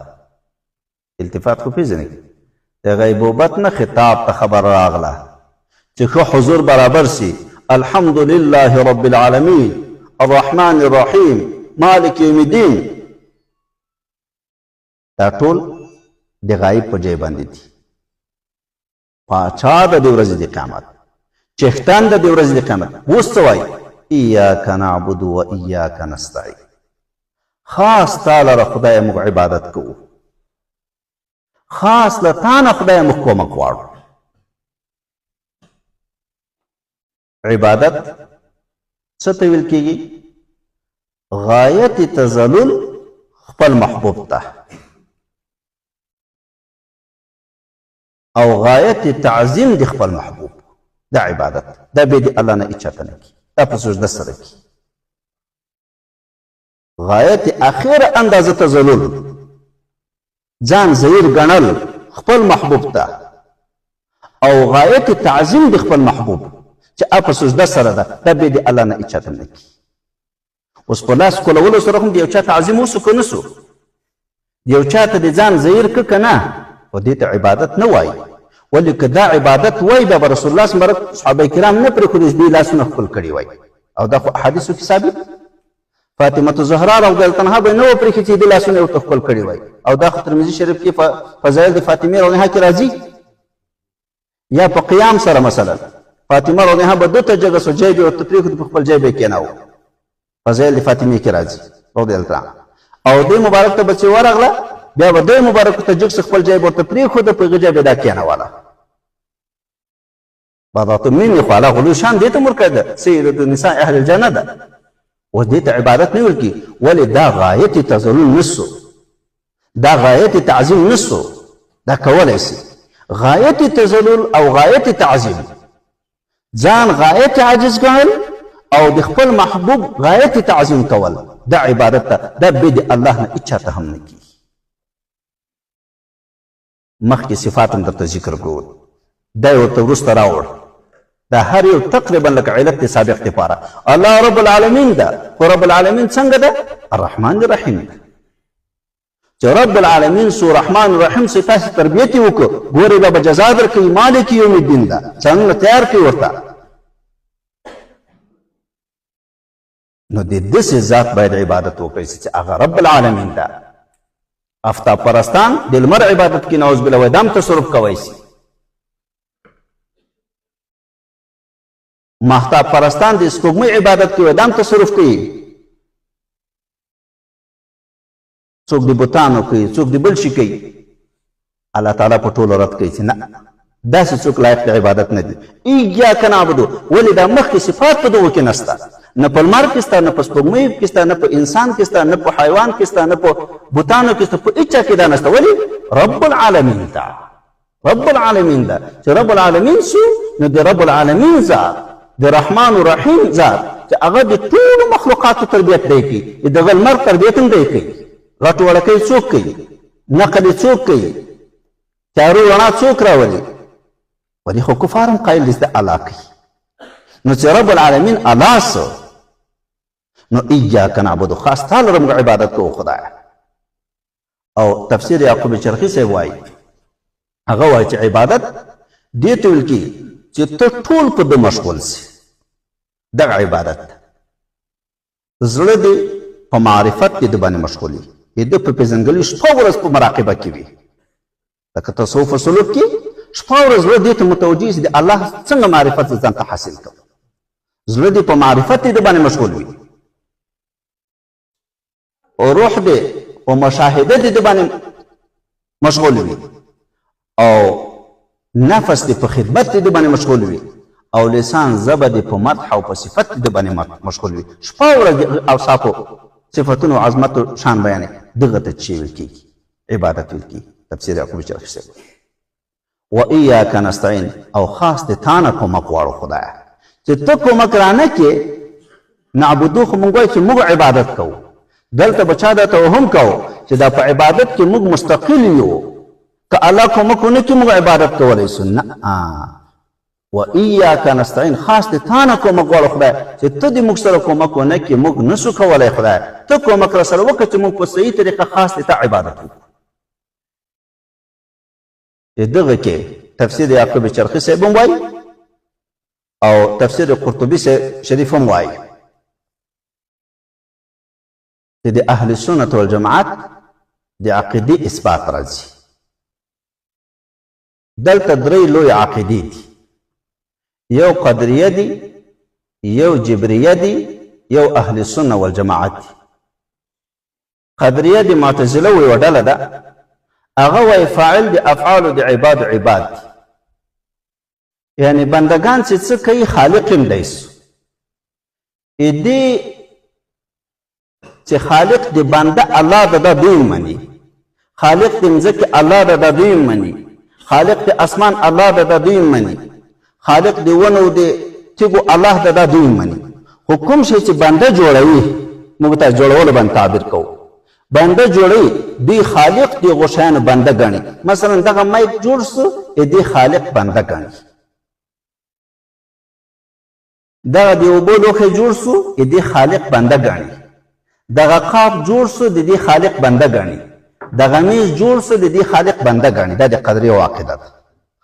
التفات خو پېژنئ د غیبوبت نه خطاب ته خبر راغله چې ښه حضور برابر سي الحمد لله رب العالمین الرحمن الرحیم مالک یوم الدین دا ټول د غایب په ځای باندې دي پاچا د دې ورځې د قیامت چښتن د دې ورځې د قیامت اوس څه وایي ایاک نعبد و ایاک نستعین خاص تا لره خدای موږ عبادت کوو خاص له تا نه خدای موږ کومک غواړو عبادت څه ته ویل کېږي غایت تذلل خپل محبوب ته او غایت تعظیم د خپل محبوب دا عبادت دا به د الله نه اچاته نه کی دا په سجده سره کی غایت اخر اندازه تذلل ځان ضعیف ګڼل خپل محبوب ته او غایت تعظیم د خپل محبوب چې په سجده سره ده دا به د الله نه اچاته نه کی اوس په لاس کولولو سره هم د یو چا تعظیم وسو که نه سو یو چا ته د ځان ضعیف که که نه و دې ته عبادت نه وایي ولې که دا عبادت وایي بیا به رسول الله صلی صحابه کرام نه پرېښودی چې دوی لاسونه خپل کړي وای او دا خو احادیثو کې ثابت فاطمه زهرا رضی الله عنها به نه و پرېښي چې دې لاسونه ورته خپل کړي وای او دا خو ترمذي شریف کې فضایل د فاطمې رضی الله کې راځي یا په قیام سره مثلا فاطمه رضی الله به دته جګه سو جیب ورته پرېښود په خپل جیب کې کېناو فضایل د فاطمې کې راځي رضی الله عنها او دې مبارک ته به چې ورغله بیا به دې مبارک ته جګ خپل جیب ورته پرېښوده په هغه جیب یې دا کېنوله بضعة مني خو هغه غلو شان دې ته ورکړی ده سید النساء اهل الجنه ده اوس دې ته عبادت نه ویل کېږي ولې دا غایت تذلل نسو دا غایت تعظیم نسو دا کولی سي غایت تذلل او غایت تعظیم ځان غایت عاجز ګڼل او د خپل محبوب غایت تعظیم کول دا عبادت ته دا به د الله نه اچاته هم نه کېږي مخکې صفات هم درته ذکر کړو دا یې ورته وروسته راوړ دا هر یو تقریبا لکه علت دی سابق دپاره الله رب العالمین ده خو رب العالمین څنګه ده الرحمن الرحیم ده چې رب العالمین سو رحمان الرحیم سي تاسې تربیت یې وکړو ګورې بیا به جزا درکوي مالک یوم الدین ده ځانونه تیار کړي ورته نو د داسې ذات باید عبادت وکړئ چې هغه رب العالمین ده افتاب پرستان د لمر عبادت کې نعوذ بالله وایي دام تصرف کوی سي ماهتاب پرستان د سپوږمۍ عبادت کوي دام تصرف کوي څوک د بوتانو کوي څوک د بل شي کوي الله تعالی په ټولو رد کوي چې نه داسې څوک لایق د عبادت نه دي ایاک نعبدو ولې دا مخکې صفات په دغو کې نسته نه په لمر کې سته نه په سپوږمۍ کې سته نه په انسان کې سته نه په حیوان کې سته نه په بوتانو کې سته په هېچا کې دا نسته ولې رب العالمین ده رب العالمین ده چې رب العالمین سو نو د رب العالمین ذات د رحمان الرحیم ذات چې هغه د ټولو مخلوقاتو تربیت دی کوي د هغه لمر تربیت هم دی کوي غټ وړکی څوک کوي نقل یې څوک کوي تیارو رڼا څوک راولي ولې خو کفار هم قایل دي چې الله کوي نو چې رب العالمین الله څه نو ایاک نعبد خاص تا لره موږ عبادت کوو خدایه. او تفسیر یعقوب چرخی صاحب وایي هغه وایي چې عبادت دې ته ویل کېږي چې ته ټول په ده مشغول سي. دغه عبادت زړه دې په معرفت کې د باندې مشغول وي، د ده په پېژندګلوي شپه ورځ په مراقبه کې وي. لکه تصوف و سلوک کې شپه ورځ زړه دې ته متوجه سي د الله څنګه معرفت ځان ته حاصل کړو. زړه دې په معرفت دې د باندې مشغول وي، او روح دې په مشاهده دې د باندې مشغول وي، او نفس دې په خدمت دې د باندې مشغول وي، او لسان زبه دې په مدح او په صفت دې د باندې مشغول وي. شپه ورځ اوصافو صفتونو عظمتو شان بیانې. دغه ته چې ویل کېږي عبادت ویل کېږي. تفسیر یعقوب چرخي صاحب و ایاک نستعین او خاص دې تا نه کومک غواړو خدایه چې ته کومک رانه کې. نعبدو خو موږ وایو چې موږ عبادت کوو، دلته به چا دا توهم کوو چې دا په عبادت کې موږ مستقل یو، که الله کومک ونه کړي موږ عبادت کولی سو. نه، و ایاک نستعین خاص دې تا نه کومک غواړو خدای چې ته دې موږ سره کومک ونه کړي موږ نسو کولی خدای. ته کومک را سره وکړه چې موږ په صحیح طریقه خاص دې ته عبادت وکړو. دغه کې تفسیر یعقوب چرخی صاحب هم وایي او تفسیر قرطبي شریف هم وایي چې د اهل سنت والجماعت د عقیدې اثبات راځي. دلته درې لوی عقیدې دي، یو قدریه دي، یو جبریه دي، یو اهل سنت والجماعت دي. قدریه د معتزله یوه ډله ده، هغه وایي فاعل د افعالو د عباد عباد دي، یعنی بندگان چې څه کوي خالق هم دی سو. دې چې خالق د بنده الله ده دا دوی مني، خالق د مځکې الله ده دا دوی مني، خالق د اسمان الله ده دا دوی مني، خالق د ونو د تیږو الله ده دا دوی مني. خو کوم شی چې بنده جوړوي موږ ته جوړولو باندې تعبیر کوو. بنده جوړوي دوی خالق دی غشیانو بنده ګڼي. مثلا دغه مایک جوړ سو دې خالق بنده ګڼي، دغه د اوبو لوښی جوړ سو دې خالق بنده ګڼي، دغه قاب جوړ سو دې خالق بنده ګڼي، دغه میز جوړ سو دې خالق بنده ګڼي. دا د قدرې عقیده ده.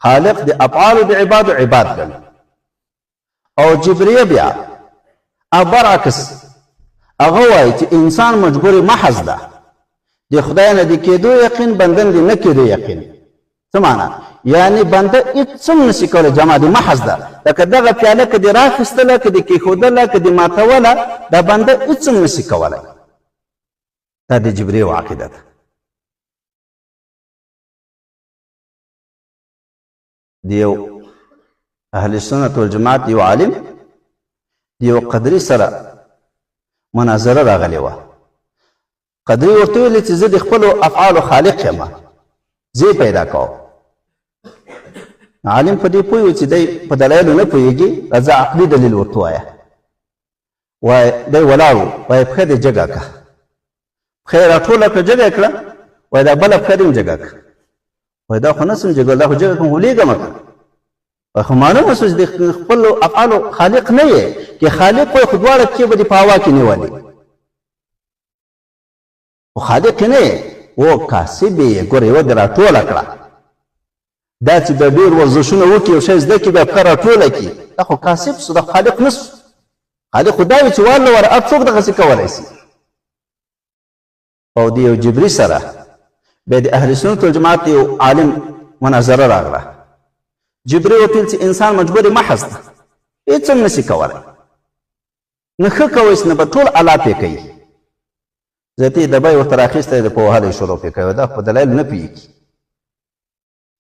خالق د افعالو د عبادو عباد ګڼي. او جبریه بیا برعکس هغه وایي چې انسان مجبور محض ده، د خدای نه د کېدو یقین بنده د نه کېدو یقین. څه معنا؟ یعنی بنده هېڅ هم نشي کولی، جمع د محض ده. لکه دغه پیاله که دې راخیستله که دې کېښودله که دې ماتوله دا بنده هېڅ هم نشي کولی. دا د جبریو عقیده ده. د یو اهل سنت والجماعت یو عالم د یو قدري سره مناظره راغلی وه. قدري ورته ویلې چې زه د خپلو افعالو خالق یم، زه یې پیدا کوم. عالم په دې پوه و چې دی په دلایلو نه پوهېږي، راځه عقلي دلیل ورته ووایه. وایي دی ولاړ و، وایي پښه دې جګه کړه، پښه یې راټوله کړه جګه یې کړه، وایي دا بله پښه دې هم جګه کړه. وایي دا خو نه سم جګول، دا خو جګه کړم خو لیږمه کړه. وایي خو معلومه شوه چې د خپلو افعالو خالق نه یې، که خالق وایي خو دواړه پښې به دې په هوا کې نیولې، خو خالق نه یې. و کاسب یې ګوره یوه دې راټوله کړه. دا چې د ډېر ورزشونه وکړي یو شی زده کړي بیا پښه راټوله کړي، دا خو کاسب سو، دا خالق نه سو. خالق خو دا وي چې والله ور هر څوک دغسې کولی سي. او د یو جبري سره بیا د اهل سنت والجماعت یو عالم مناظره راغله. جبري ورته ویل چې انسان مجبور محض ده، هېڅ هم نشي کولی، نه ښه کوی نه به ټول الله پې کوي. ذاتي ډبه یې ورته راخیستی د پوهالی شروع پې کوي، دا په دلایل نه پوهېږي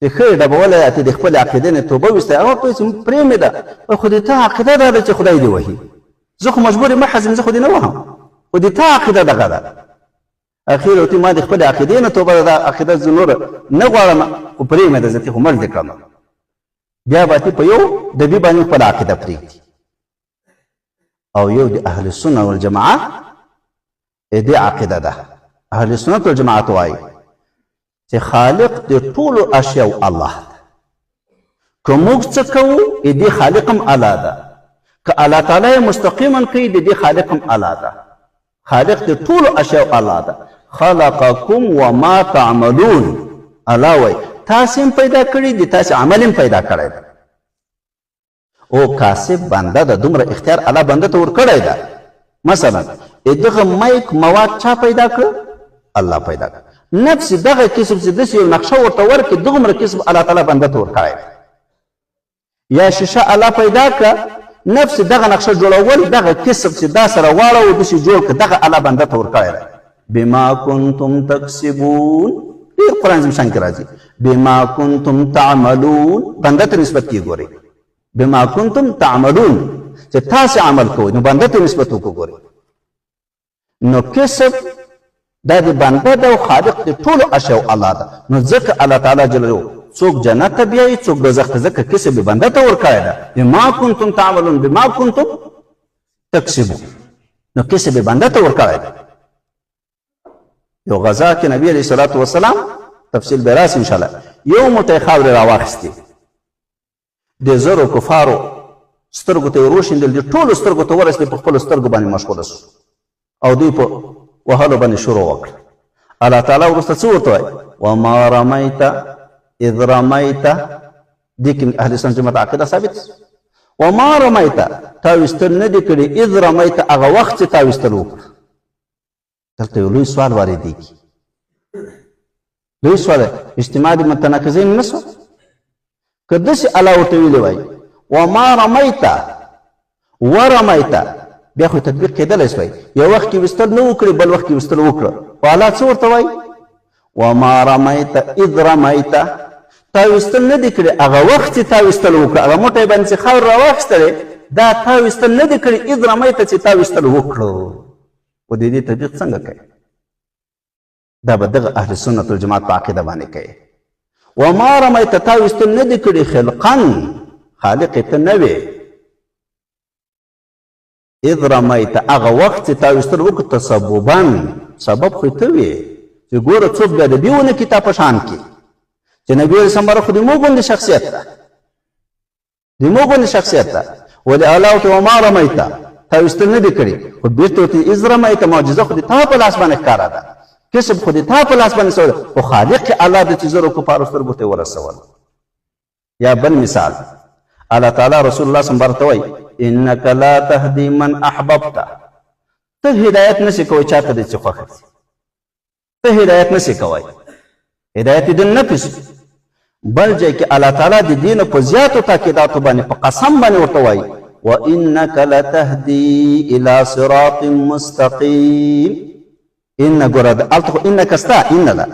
چې ښه یې ډبولی ته د خپلې عقیدې نه توبه ویستی. هغه ورته وایي چې پرېمې ده، خو د تا عقیده دا ده چې خدای دې وهي، زه خو مجبور محض یم، زه خو دې نه وهم، خو د تا عقیده دغه ده. اخیر ورته ما د خپلې عقیدې نه توبه ده، دا عقیده زه نور نه غواړم، خو پرېمې ده، ذاتي خو مړ دې کړم. بیا به په یو ډبي باندې خپله عقیده پرېږدي. او یو د اهل سنت والجماعت دې عقیده ده. اهل سنت والجماعت وایي چې خالق د ټولو اشیاو الله ده. که موږ څه کوو دې خالق هم الله ده، که الله تعالی مستقیما کوي دې خالق هم الله ده. خالق د ټولو اشیاء الله ده. خلقکم وما تعملون، الله وایي تاسې هم پیدا کړي دي، تاسې عمل هم پیدا کړی ده. او کاسب بنده ده، دومره اختیار الله بنده ته ورکړی ده. مثلا دغه مایک مواد چا پیدا کړ؟ الله پیدا کړ. نفس دغه کسب چې داسې یو نقشه ورته ورکړي، دغومره کسب الله تعالی بنده ته ورکړی ده. یا شیشه الله پیدا کړه، نفس دغه نقشه جوړول، دغه کسب چې دا سره واړو داسې جوړ کړه، دغه الله بنده ته ورکړی ده. بما کنتم تکسبون، ډېر قرآن عظیم شان کې راځي. بما کنتم تعملون، بنده ته نسبت کې ګورئ. بما کنتم تعملون، چې تاسې عمل کوئ، نو بنده ته نسبت وګورئ. نو کسب دا د بنده ده او خالق د ټولو اشیاء الله ده. نو ځکه الله تعالی جل څوک جنت ته بیایي، څوک دوزخ ته، ځکه کسب یې بنده ته ورکړی ده. بما کنتم تعملون، بما کنتم تکسبون، نو کسب یې بنده ته ورکړی ده. یو غزا کې نبی علیه الصلاة والسلام، تفصیل به راسي انشاءالله، یو موټی خاورې راواخیستې، د زرو کفارو سترګو ته یې وروشیندل، د ټولو سترګو ته ورسېدې، په خپلو سترګو باندې مشغوله شو او دوی په وهلو باندې شروع وکړه. الله تعالی وروسته څه ورته وایي؟ وما رمیت اذ رمیت، دې کې اهل سنت جماعت عقیده ثابت. وما رمیت، تا ویستل نه دي کړي، اذ رمیت، هغه وخت چې تا ویستل وکړه. دلته یو لوی سوال واردېږي، لوی سوال، اجتماع د متناقضین نه شو؟ که داسې الله ورته ویلي وای وما رمیت ورمیت، بیا خو تطبیق کېدلی شوی. یو وخت کې ویستل نه وکړي، بل وخت کې ویستل وکړه، خو الله څه ورته وایي؟ وما رمیت اذ رمیت، تا ویستل نه دي کړي، هغه وخت چې تا ویستل وکړه، هغه موټی باندې چې خاور راواخیستلی، دا تا ویستل نه دي کړي، اذ رمیت چې تا ویستل وکړو. و د دې تطبیق څنګه کوي؟ دا به دغه اهل سنت والجماعت په عقیده باندې کوي. وما رمیت، تا ویستل نه دي کړي، خلقا، خالق ته نه وې، اذ رمیت، هغه وخت چې تا ویستل وکړه، تسببا، سبب خو ته وې، چې ګوره څوک بیا د دې ونه کي تا په شان کې، چې نبي علیه السلام خو د مو غوندې شخصیت ده، د مو غوندې شخصیت ده. ولې الله ورته وما رمیت، تا ویستل نه دي کړي، خو بېرته ورته اذ رمیت، معجزه خو د تا په لاس باندې ښکاره ده، کسب خو د تا په لاس باندې سوی ده، خو خالق الله د چې زرو کفارو سترګو ته یې ورسول. یا بل مثال، الله تعالی رسول الله صلی الله علیه وسلم ته وایي انک لا تهدی من احببت، ته هدایت نشي کوی چاته دې چې خوښه شي، ته هدایت نشي کوی، هدایت دې نه پېژني. بل ځای کې الله تعالی د دین په زیاتو تاکیداتو باندې په قسم باندې ورته وایي وانک لتهدی الی صراط مستقیم. ان ګوره الته انک استا، ان ده،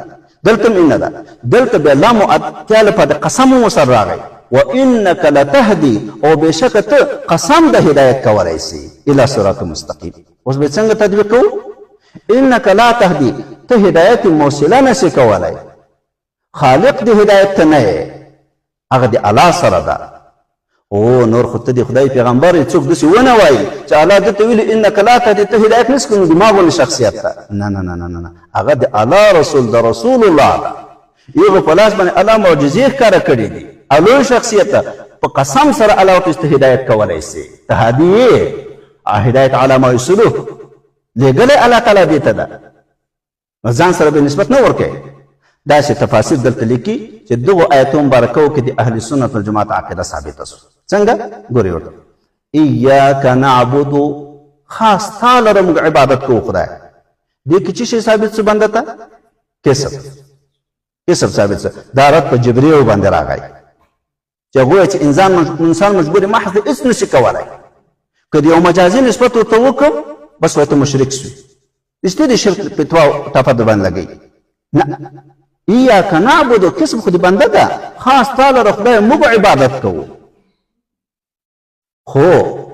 دلته ان ده، دلته بیا لام اتیا لپاره قسم ورسره راغی. وانک لتهدی، او بېشکه ته قسم د هدایت کولی سي، الی صراط مستقیم. اوس به څنګه تطبیق کوو؟ انک لا تهدی، ته هدایت موصله نسي کولی، خالق د هدایت ته نه یې، هغه د الله سره ده. او نور خو ته د خدای پیغمبر یې، څوک داسې ونه وایي چې الله دته ویلي انک لا تهدی، ته هدایت نسي کولی، د ما غوندې شخصیت ده. نه نه نه نه نه، هغه د الله رسول، د رسول الله ده. یغه په لاس باندې الله معجزې ښکاره کړي دي، او لوی شخصیت ده، په قسم سره الله ورته هدایت کولی سي. تهدي یې هدایت علی ما یرسلوه، لېږلی الله تعالی دې ته ده، ځان سره به نسبت نه ورکوي. داسې تفاسیر دلته لیکي چې دغو آیتو مبارکو کې د اهل سنت والجماعت عقیده ثابته شو. څنګه؟ ګورئ ورته، ایاک نعبد، خاص تا لره موږ عبادت کوو خدای. دې کې څه شی ثابت شو بنده ته؟ کسب، کسب ثابت شو. دا رد په جبریو باندې راغی چې هغه وایي چې انسان مجبور محض هېڅ نشي کولی، که د یو مجازي نسبت ورته وکړو بس وایي ته مشرک شوي، رښتیا د شرک فتوا ټاپه در باندې لګوي. نه، ایاک نعبد، کسب خو د بنده ده، خاص تا لره خدای موږ عبادت کوو. خو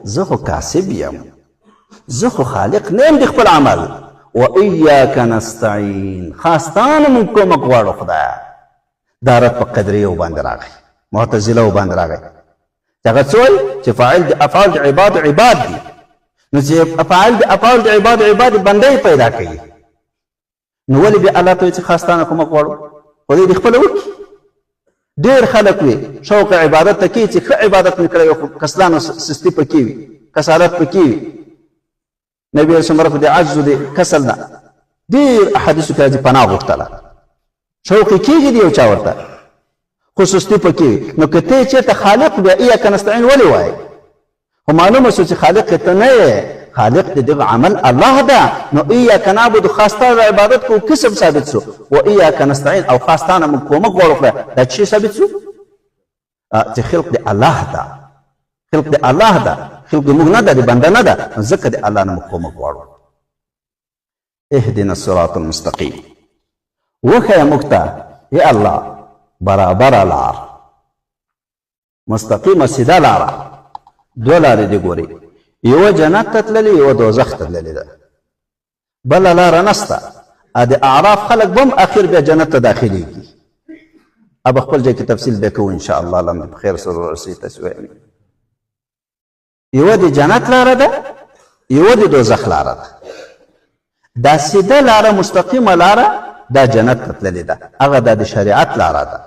زه خو کاسب یم، زه خو خالق نه یم د خپل عمل. و ایاک نستعین، خاص تا نه موږ کومک غواړو خدایه. دا رد په قدریو باندې راغی، معتزله باندې راغی، چې هغه څه وایي چې فاعل د افعال د عباد عباد دي، نو چې افعال د افعال د عباد عباد بنده یې پیدا کوي، نو ولې بیا الله ته وایي چې خاص تا نه کومک غواړو؟ خو دې خپله وکړي. ډېر خلک وي شوق عبادت ته کوي چې ښه عبادت مې کړی وي، خو کسلانو سستي پکې وي، کسالت پکې وي. نبی رسول الله د عجز د کسل نه ډېر احادیثو کې راځي پناه غوښتله شوقي کېږي د یو چا ورته خصوصي پکې نو که ته چېرته خالق بیا ایاک نستعین ولې وایې خو معلومه شو چې خالق ته نه یې خالق د دغه عمل الله ده نو ایاک نعبد خاص تا د عبادت کو کسب ثابت شو و ایاک نستعین او خاص تا نه موږ کومک غواړو خدای دا چې ثابت شو چې خلق د الله ده خلق د الله ده خلق د موږ نه ده د بنده نه ده نو ځکه د الله نه موږ کومک غواړو اهدنا الصراط المستقیم وښیه موږ ته یا الله برابره لار مستقیمه سیده لاره دوه لارې دې ګورې یوه جنت ته تللې یوه دوزخ ته تللې ده بله لاره نسته د اعراف خلک به هم اخر بیا جنت ته داخلیږي اب خپل ځای کې تفصیل بیا کوو انشاءالله الله په خیر سره ورسوي تاسو وایي یوه د جنت لاره ده یوه د دوزخ لاره ده دا سیده لاره مستقیمه لاره دا جنت ته تللې ده هغه دا د شریعت لاره ده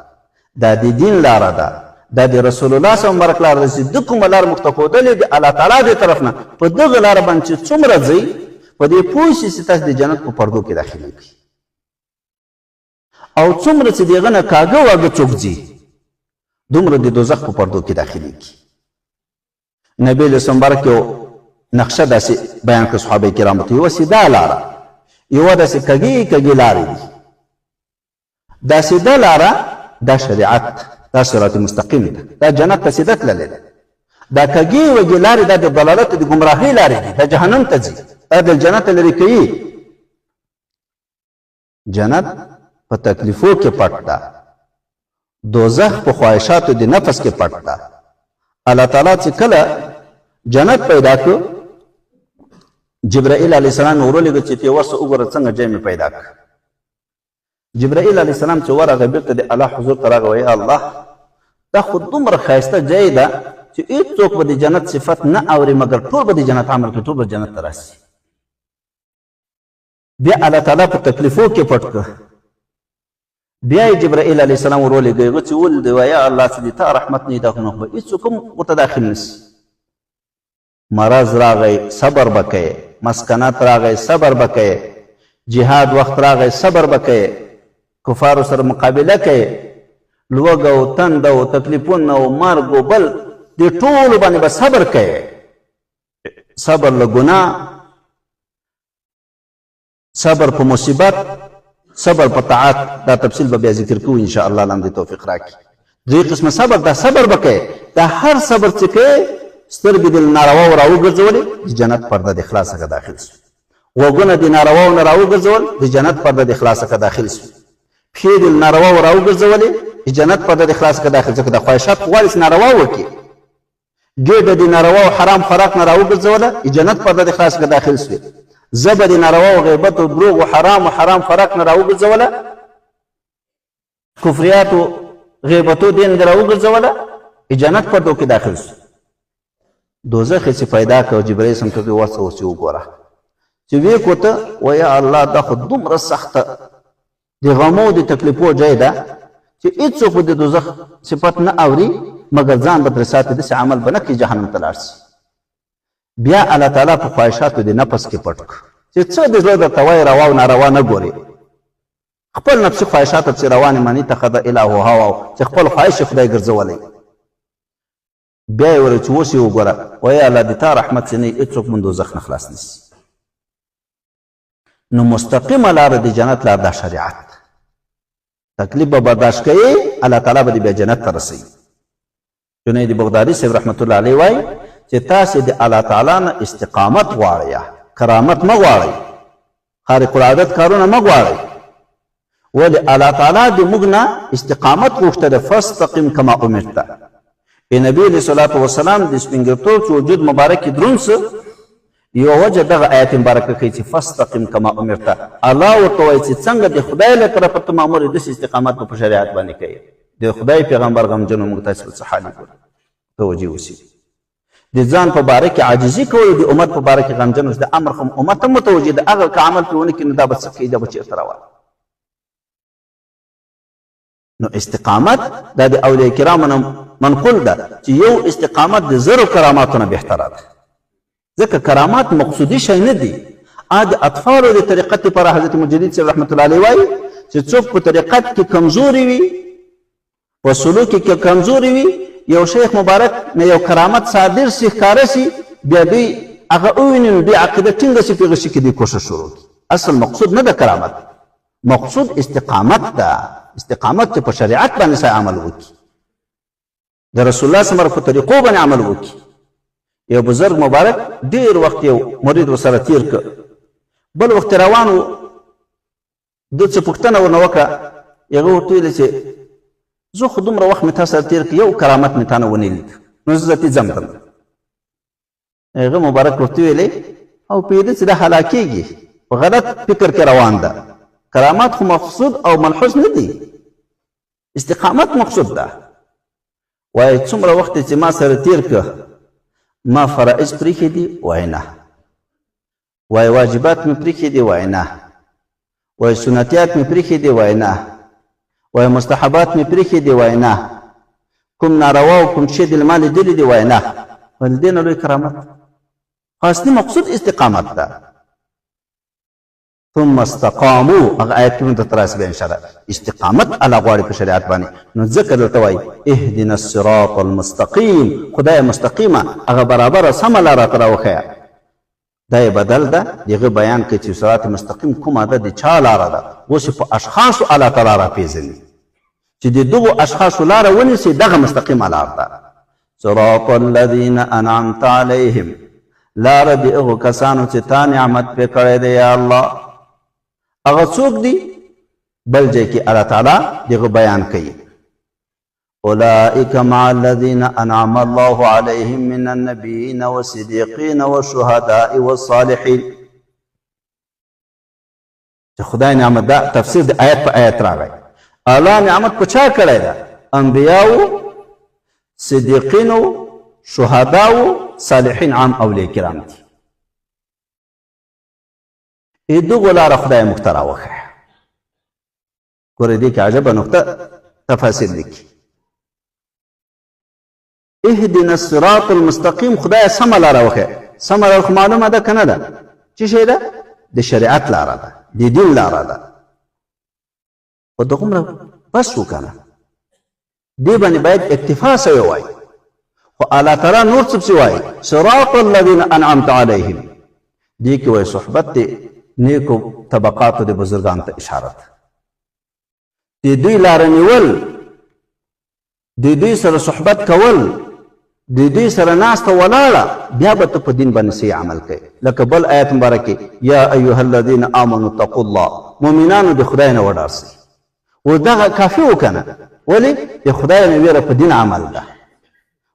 دا د دین لاره ده دا د رسول الله صلی الله علیه وسلم لاره ده چې د کومه لاره موږ ته ښودلې د الله تعالی د طرف نه په دغه لاره باندې چې څومره ځئ په دې پوه شئ چې تاسو د جنت په پردو کې داخلېږئ او څومره چې د هغه نه کاږه واږه څوک ځي دومره د دوزخ په پردو کې داخلېږي نبی علیه السلام مبارک یو نقشه داسې بیان کړه صحابه کرامو ته یوه سیده لاره یوه داسې کږې کږې لارې دي دا سیده لاره دا شریعت دا صراط مستقیم ده دا جنت ته سیده تللې ده دا کږې وږې لارې دا د ضلالت د ګمراهۍ لارې دي دا جهنم ته ځي دا د جنت لرې کوي جنت په تکلیفو کې پټ ده دوزخ په خواهشاتو د نفس کې پټ ده الله تعالی چې کله جنت پیدا کړ جبرائیل علیه السلام ورولېږه چې ته ورسه وګوره څنګه ځای مې پیدا کړ جبرائیل علیه السلام چې ورغی بېرته د الله حضور ته راغی وایي الله دا خو دومره ښایسته ځای ده چې هېڅوک به د جنت صفت نه اوري مګر ټول به د جنت عمل کوي ټول به جنت ته راسي بیا الله تعالی په تکلیفو کې پټ کړ بیا یې جبرائیل علیه السلام ورولېږه هغه چې ولید وایه الله چې د تا رحمت نه وي دا خو نه به هېڅوک هم ورته داخل نه سي مرض راغی صبر به کوې مسکنت راغی صبر به کوې جهاد وخت راغی صبر به کوې کفارو سره مقابله کوې لوږه او تنده او تکلیفونه او مرګ او بل دې ټولو باندې به صبر کوې صبر له ګناه صبر په مصیبت صبر په طاعت دا تفصیل به بیا ذکر کوو انشاءالله الله هم دې توفیق راکړي درې قسمه صبر دا صبر به کوې دا هر صبر چې کوې سترګې د نارواو راوګرځولې د جنت پرده د اخلاص څخه داخل شو غوږونه د نارواو نه راوګرځول د جنت پرده د اخلاص څخه داخل شو پښې د نارواو راوګرځولې د جنت پرده د اخلاص څخه داخل څخه د خواهشات غواړي چې ناروا وکړي ګېډه د نارواو حرام خوراک نه راوګرځوله د جنت پرده د اخلاص څخه داخل شوې زبه د نارواو غیبت او دروغ او حرام خوراک نه راوګرځوله کفریاتو غیبتو دین نه راوګرځوله د جنت پردو کې داخل شو دوزخ چې پیدا کړ جبرائیل سم ته ورسه ورسې وګوره چې ویې کو ته وایه الله دا خو دومره سخته د غمو د تکلیفو ځای ده چې هېڅوک به د دوزخ صفت نه اوري مګر ځان به ترې ساتي داسې عمل به نه کړي جهنم ته لاړ شي بیا الله تعالی په خواهشاتو د نفس کې پټ کړ چې څه د زړه درته وایي روا او ناروا نه ګورې خپل نفسي خواهشات پسې روانې معنی اتخذ اله هوا چې خپل خواهش خدای ګرځولی بیا یې وره چې اوس یې وګوره وایي الله د تا رحمت چې نه هېڅوک من دوزخ نه خلاص نیسي نو مستقیمه لاره د جنت لاره دا شریعت تکلیف به برداشت کوي الله تعالی به دې بیا جنت ته رسوي جنید بغدادي صاحب رحمت الله علیه وایي چې تاسې د الله تعالی نه استقامت غواړئ کرامت مه غواړئ خارق العادت کارونه مه غواړئ ولې الله تعالی د موږ نه استقامت غوښته ده فاستقم کما امرته نبی علیه الصلاة والسلام د سپینګرتوب چې وجود مبارک کې دروند څه یوه وجه دغه آیت مبارکه کوي چې فاستقم کما امرته الله ورته وایي چې څنګه د خدای له طرفه ته مامور یې داسې استقامت په شریعت باندې کوي د خدای پیغمبر غمجنو موږ تاسې څه حال وګورو توجه وشي د ځان په باره کې عاجزي کول د امت په باره کې غمجن اوس د امر خو امت هم متوجه ده هغه که عمل پرې ونه کړي نو دا به څه کوي دا به چېرته روان نو استقامت دا د اولیاء کرامو نه منقول ده چې یو استقامت د زرو کراماتو نه بهتره ده ځکه کرامات مقصودي شی نه دي. د اطفالو د طریقت لپاره حضرت مجدد صاحب رحمت الله علیه وایي چې څوک په طریقت کې کمزوري وي، په سلوک کې کمزوري وي، یو شیخ مبارک نه یو کرامت صادر شي، ښکاره شي، بیا دوی هغه وویني نو دوی عقیده ټینګه شي، په هغه شي کې دوی کوښښ شروع کړي. اصل مقصود نه د کرامت، مقصود استقامت ده. استقامت چې په شریعت باندې سړی عمل وکړي، د رسول الله صلی الله علیه وسلم په طریقو باندې عمل وکړي. یو بزرګ مبارک ډېر وخت یو مرید ورسره تیر کړ، بل وخت روان و، ده څه پوښتنه ورنه وکړه، هغه ورته ویل چې زه خو دومره وخت مې تا سره تېر کړ، یو کرامت مې تا نه ونه لید، نو زه ځتې ځم دلته. هغه مبارک ورته ویلې او پوهېده چې دا هلاکېږي، په غلط فکر کې روان ده. کرامات خو مقصود او ملحوظ نه دي، استقامت مقصود ده. وایي څومره وخت چې ما سره تېر کړ، ما فرائض پرېښي دي؟ وایي نه. وایي واجبات مې پرېښي دي؟ وایي نه. وایي سنتیات مې پرېښي دي؟ وایي نه. وایي مستحبات مې پرېښي دي؟ وایي نه. کوم ناروا او کوم شی دې له ما لیدلي دي؟ وایي نه. وایي له دې نه لوی کرامت. اصلي مقصود استقامت ده. ثم استقاموا، هغه آیت کې موږ درته راسي بیا انشاءالله. استقامت الله غواړي په شریعت باندې، نو ځکه درته وایي اهدنا الصراط المستقیم، خدای مستقیمه هغه برابره سمه لاره راته راوښیه. دا یې بدل ده، دغه بیان کوي چې صراط مستقیم کومه ده، د چا لاره ده. اوس په اشخاصو الله تعالی راپېژني چې د دغو اشخاصو لاره ونیسي، دغه مستقیمه لار ده. صراط الذین انعمت علیهم، لاره د هغو کسانو چې تا نعمت پرې کړی دی یا الله. هغه څوک دي؟ بل ځای کې الله تعالی دغه بیان کوي، اولئک مع الذین انعم الله علیهم من النبیین والصدیقین والشهداء والصالحین. چې خدای نعمت ده، تفسیر د آیت په آیت راغی. الله نعمت په چا کړی ده؟ انبیاو، صدیقینو، شهداو، صالحین، عام اولیاء کرام دي. دغو لاره خدای موږ ته راوښیه. ګورئ دې کې عجبه نقطه تفاصیل لیکي. اهدنا الصراط المستقیم، خدای سمه لاره وښیه. سمه لاره خو معلومه ده که نه ده؟ څه شی ده؟ د شریعت لاره ده، د دین لاره ده. خو دغومره بس و که نه؟ دې باندې باید اکتفا سوی وای. خو الله تعالی نور څه پسې وایي؟ صراط الذین انعمت علیهم. دې کې وایي صحبت د نیکو طبقاتو د بزرګانو ته اشاره ده. د دوی لاره نیول، د دوی سره صحبت کول، د دوی سره ناسته ولاړه، بیا به ته په دین باندې صحیح عمل کوي. لکه بل آیت مبارک کې یا ایها الذین آمنوا اتقوا الله، مؤمنانو د خدای نه وډار سئ. و دغه کافي و که نه؟ ولې؟ د خدای نه ویره په دین عمل ده.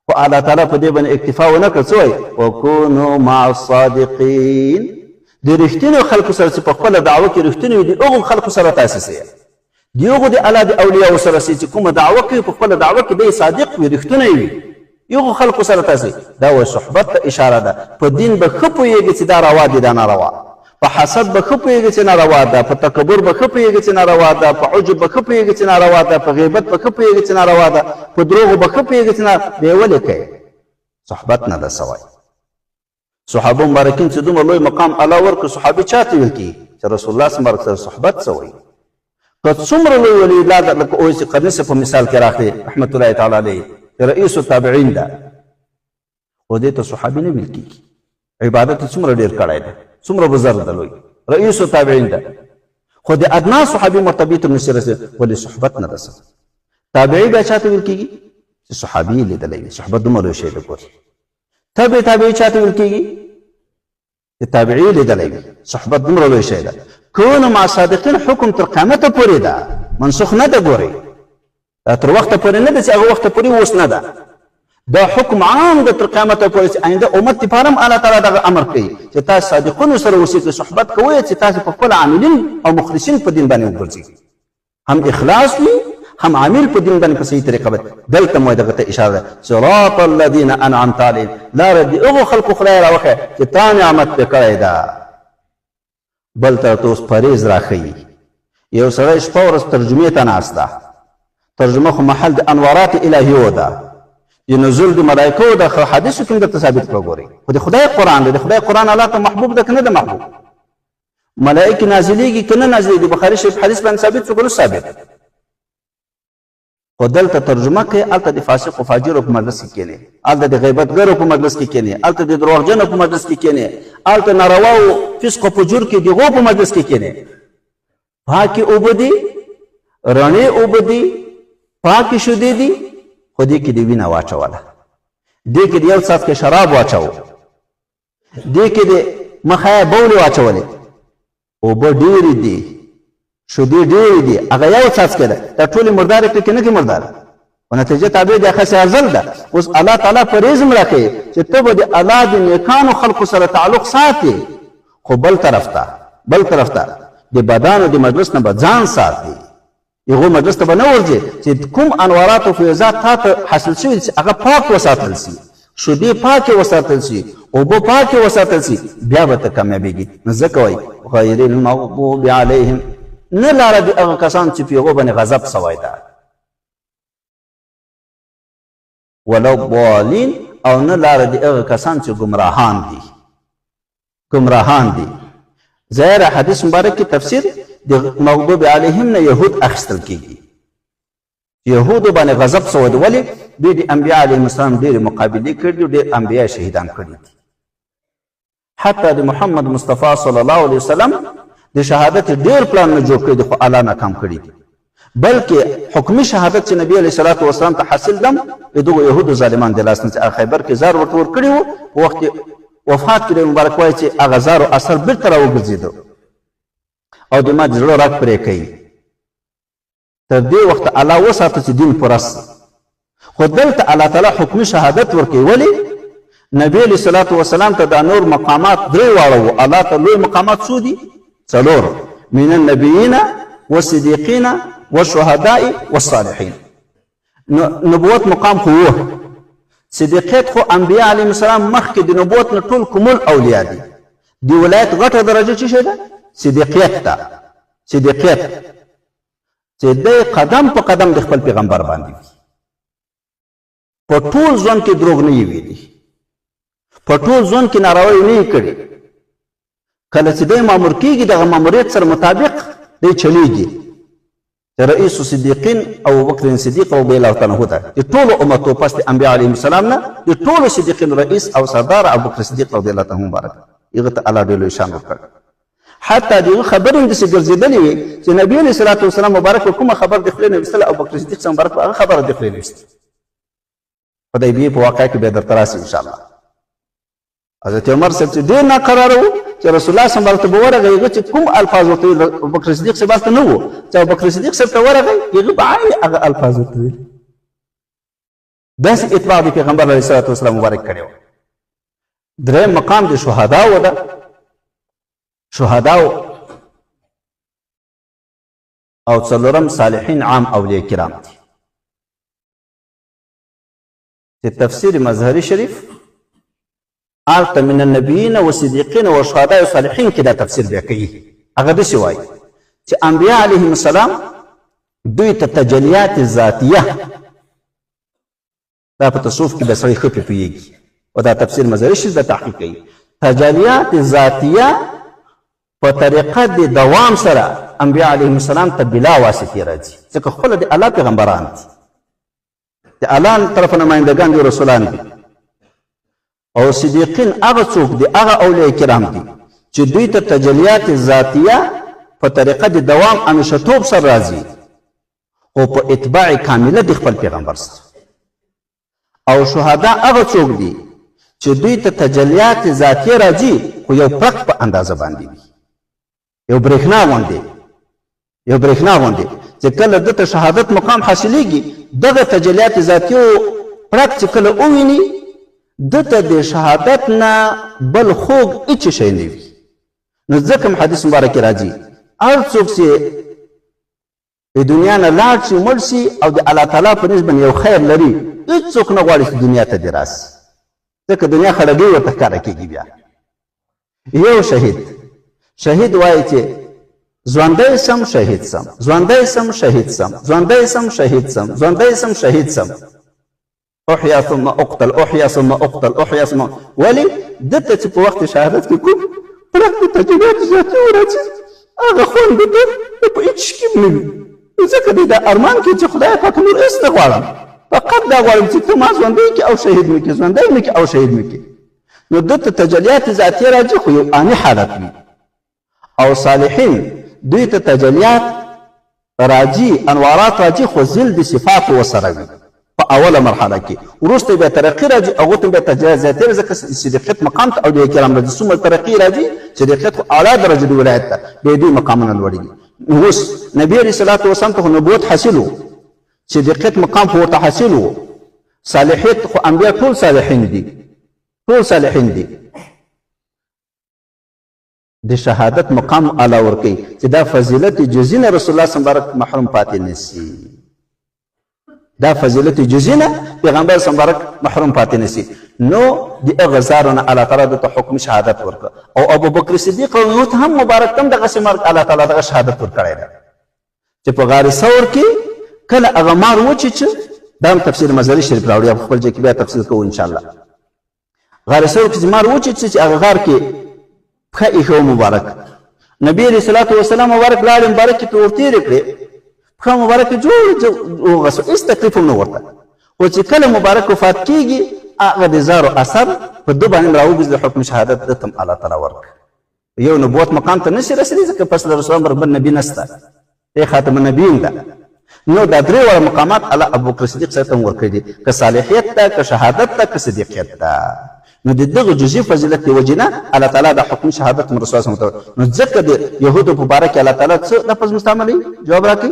خو الله تعالی په دې باندې اکتفا ونه کړ. څه وایي؟ وکونوا مع الصادقین. د رښتینو خلکو سره چې په خپله دعوه کې رښتینې وي، د هغو خلکو سره تاسې سئ. د هغو د الله د اولیاو سره چې کومه دعوه کوي، په خپله دعوه کې دی صادق وي، رښتونی وي، یغو خلکو سره تاسې. دا وایي صحبت ته اشاره ده. په دین به ښه پوهېږي چې دا روا دي، دا ناروا. په حسد به ښه پوهېږي چې ناروا ده، په تکبر به ښه پوهېږي چې ناروا ده، په عجب به ښه پوهېږي چې ناروا ده، په غیبت به ښه پوهېږي چې ناروا ده، په دروغو به ښه پوهېږي چې ناروا ده. بیا ولې کوي؟ صحبت نه ده سوی. صحابه مبارکین چې دومره لوی مقام الله ورکړ، صحابي چاته ویل کېږي؟ چې رسول الله صلی الله علیه وسلم سره صحبت څه وایي؟ که څومره لوی ولی الله ده، لکه اویس قرني په مثال کې راغلی رحمت الله تعالی علیه، رئیس التابعین ده، خو دې ته صحابي نه ویل کېږي. عبادت یې څومره ډېر کړی ده، څومره بزرګ ده، لوی رئیس التابعین ده، خو د ادنا صحابي مرتبې ته نشي رسېدلی. ولې صحبت نه ده سره؟ تابعي بیا چاته ویل کېږي؟ چې صحابي یې لیدلی وي. صحبت دومره لوی شی ده. ګورې تابعي چاته ویل کېږي؟ چې تابعي یې لیدلی وي. صحبت دومره لوی شی ده. کونوا مع صادقین حکم تر قیامته پورې ده، منسوخ نه ده. ګورئ دا تر وخته پورې نه ده چې هغه وخته پورې اوس نه ده. دا حکم عام ده تر قیامته پورې چې آینده امت لپاره هم الله تعالی دغه امر کوي چې تاسو صادقونو سره اوسئ، صحبت کوئ، چې تاسو په خپل عاملین او مخلصین په دین باندې وګرځئ، هم اخلاص وي، هم عامل په دین باندې په صحیح طریقه باندې. دلته مو دغه ته اشاره ده، صراط الذین انعمت علیهم، لاره د هغو خلکو خدای راوښیه چې تا نعمت پرې کړی ده. بل ته اوس پرهیز راښیي. یو سړی شپه ورځ ترجمې ته ناست ده. ترجمه خو محل د انوارات الهیو ده. د چې نزول د ملایکو د حدیثو کې درته ثابت کړو ګورئ خو د خدای قرآن دی د خدای قرآن الله ته محبوب ده که نه ده محبوب ملائکې نازلېږي که نه نازلېږي د بخاري شریف حدیث باندې ثابت شو که نه ثابت خو دلته ترجمه کوي هلته د فاسق و فاجرو په مجلس کې کښېنې هلته د غیبتګرو په مجلس کې کښېنې هلته د دروغجنو په مجلس کې کښېنې هلته نارواو فسق و فجور کې د هغو په مجلس کې کښېنې پاکې اوبه دي رڼې اوبه دي پاکې شیدې دي خو دې کې د وینه واچوله دې کې د یو څاڅکی شراب واچوو دې کې د مخایه بولې واچولې اوبه ډېرې دي شیدې ډېرې دي هغه یو څاڅکی ده دا ټولې مردارې پکې نه کې مرداره په نتیجه تابع د خس ازل ده اوس الله تعالی پرهیز مړه کوي چې ته به د الله د نیکانو خلقو سره تعلق ساتې خو بل طرف ته د بدانو د مجلس نه به ځان ساتي یغو مجلس ته به نه ورځي چې کوم انوارات او فیضات تا ته حاصل شوي چې هغه پاک وساتل شي شیدې پاکې وساتل شي اوبه پاکې وساتل شي بیا به ته کامیابېږي نو ځکه وایي غیر المغضوب علیهم نه لاره د هغه کسان چې په هغو باندې غضب سوی ده ولا الضالین او نه لاره د هغه کسان چې ګمراهان دي ظاهر حدیث مبارک کی تفسیر د مغضوب علیهم نه یهود اخیستل کیږي یهودو باندې غضب سوی ده ولې دوی د انبیا علیهم السلام ډېرې مقابلې کړي دي ډېر انبیا شهیدان کړي دي حتی د محمد مصطفی صلی الله علیه وسلم د شهادت ډېر پلانونه جوړ کړي دي خو الله ناکام کړي دي بلکې حکمي شهادت چې نبی علیه الصلاة والسلام ته حاصل دم د دغو یهودو ظالمان د لاس نه چې خیبر کې زار ورته ورکړي وو په وخت وفات کې مبارک وایي چې هغه زارو اثر بیرته راوګرځېده او د ما د زړه راک پرې کوي تر دې وخته الله وساته چې دین پوره خو دلته الله تعالی حکمي شهادت ورکوي ولې نبی علیه الصلاة والسلام ته دا نور مقامات درې واړه وو الله ته لوی مقامات څو دي څلور من النبیین والصدیقین والشهداء والصالحین نبوت مقام خو وه صدیقیت خو انبیاء علیهم السلام مخکې د نبوت نه ټول کومل اولیاء دي د ولایت غټه درجه څه شی ده صدیقیت ده صدیقیت چې دی قدم په قدم د خپل پیغمبر باندې وي په ټول ژوند کې دروغ نه یې ویلي په ټول ژوند کې ناروایي نه یې کړې کله چې دی مامور کېږي دغه ماموریت سره مطابق دی چلیږي رئیس الصدیقین ابوبکر صدیق رضی الله تعالی عنه ده د ټولو امتو پس د انبیا علیهم السلام نه د ټولو صدیقین رئیس او سردار ابوبکر صدیق رضی الله تعالی عنه مبارک هغه ته الله ډېر لوی شان ورکړ حتی دغه خبرې هم داسې ګرځېدلې وې چې نبي علیه الصلاة والسلام مبارک کومه خبر د خولې نه ویستله ابوبکر صدیق صاحب مبارک هغه خبره د خولې نه ویستله حدیبیې په واقعه کې بیا درته راسي انشاءالله حضرت عمر صاحب چې ډېر ناقراره و چې رسول الله صلی الله علیه وسلم ته ورغی هغه چې کوم الفاظ ورته ویل ابوبکر صدیق صاحب ته نه و چې ابوبکر صدیق صاحب ته ورغی هغه به عین هغه الفاظ ورته ویل داسې اتباع د پیغمبر علیه الصلاة والسلام مبارک کړی و درېیم مقام د شهداو ده شهداو او څلورم صالحین عام اولیاء کرام دي چې تفسیر مظهری شریف آلته من النبیین والصدیقین والشهداء والصالحین کې دا تفسیر بیا کوي هغه داسې وایي چې انبیا علیهم السلام دوی ته تجلیات ذاتیه دا په تصوف کې به سړی ښه پرې پوهېږي او دا تفسیر مظهری شریف دا تحقیق کوي تجلیات ذاتیه په طریقه د دوام سره انبیا علیهم السلام ته بلا واسطې راځي ځکه خپله د الله پیغمبران دي د الله طرفه نمایندګان دي رسولان دي او صدیقین هغه څوک دي هغه اولیاء کرام دي چې دوی ته تجلیات ذاتیه په طریقه د دوام همیشهتوب سره راځي او په اتباع کامله د خپل پیغمبر سره او شهدا هغه څوک دي چې دوی ته تجلیات ذاتیه راځي خو یو پرک په اندازه باندې وي یو برېښنا غوندې چې کله دته شهادت مقام حاصلېږي دغه تجلیات ذاتیو پرک چې کله وویني دته د شهادت نه بل خوږ هېڅ شی نه وي نو ځکه هم حدیث مبارک راځي هر څوک چې د دنیا نه لاړ شي مړ شي او د الله تعالی په نسبت یو خیر لري هېڅوک نه غواړي چې دنیا ته دې راسي ځکه دنیا خړګۍ ورته ښکاره کېږي بیا یو شهید وایي چې ژوندی سم شهید سم ژوندی سم شهید سم ژوندی سم شهید سم ژوندی سم شهید سم احیا ثم اقتل احیا ثم اقتل احیا ثم ولې دته چې په وخت شهادت کې کوم پرک د تجربات ذاتي ورځي هغه خوند د په هیڅ کې نه وي ځکه دا ارمان کې چې خدای پاک نور هېڅ نه غواړم فقط دا غواړم چې ته ما ژوندی کړې او شهید مې کړې ژوندی مې کړې او شهید مې کړې نو دته تجلیات ذاتي راځي خو یو آني حالت وي او صالحین دوی ته تجلیات راځي انوارات راځي خو ذل د صفاتو ورسره وي په اوله مرحله کې وروسته بیا ترقي راځي هغو ته بیا تجلیات ذاتي راځي ځکه صدیقیت مقام ته اولیا کرام راځي څومره ترقي راځي صدیقیت خو اعلی درجه د ولایت ته بیا دوی مقامونه لوړېږي نو اوس نبي علیه صلات وسلام ته خو نبوت حاصل و صدیقیت مقام خو ورته حاصل و صالحیت خو انبیا ټول صالحین دي ټول صالحین دي د شهادت مقام اعلی ورکوي چې دا فضیلت جزئی نه رسول الله صلی الله علیه وسلم محروم پاتې نشي دا فضیلت جزئی نه پیغمبر صلی الله علیه وسلم محروم پاتې نشي نو د هغه زارونه الله تعالی د حکم شهادت ورکړه او ابو بکر صدیق نو ته هم مبارک تم دغه مرګ الله تعالی دغه شهادت ورکړی ده چې په غار ثور کې کله هغه مار وچیچ دا تفسیر مزاری شریف راوړی خپل ځای کې بیا تفصیل کوو ان شاء الله غار ثور کې مار وچیچ چې هغه غار کې پخه ایښو مبارک نبی علیه الصلاة والسلام مبارک لاړې مبارک کې پرې ورتېرې کړې پخه مبارک جوړ وغسل هېڅ تکلیف هم نه ورته خو چې کله مبارک وفات کېږي هغه د زارو اثر په ده باندې راوګرځي د حکم شهادت ده ته هم الله تعالی ورکړه یو نبوت مقام ته نشي رسېدلی ځکه پس له رسول الله بل نبي نشته دی خاتم النبیین ده نو دا درې واړه مقامات الله ابوبکر صدیق صاحب ته هم ورکړي دي که صالحیت ته که شهادت ته که صدیقیت ته نو د دغه جزئی فضیلت دی وجې نه الله تعالی د حکم شهادت رسول الله صلی نو ځکه د یهودو په باره کې الله تعالی څه لفظ مستعملوي جواب راکړي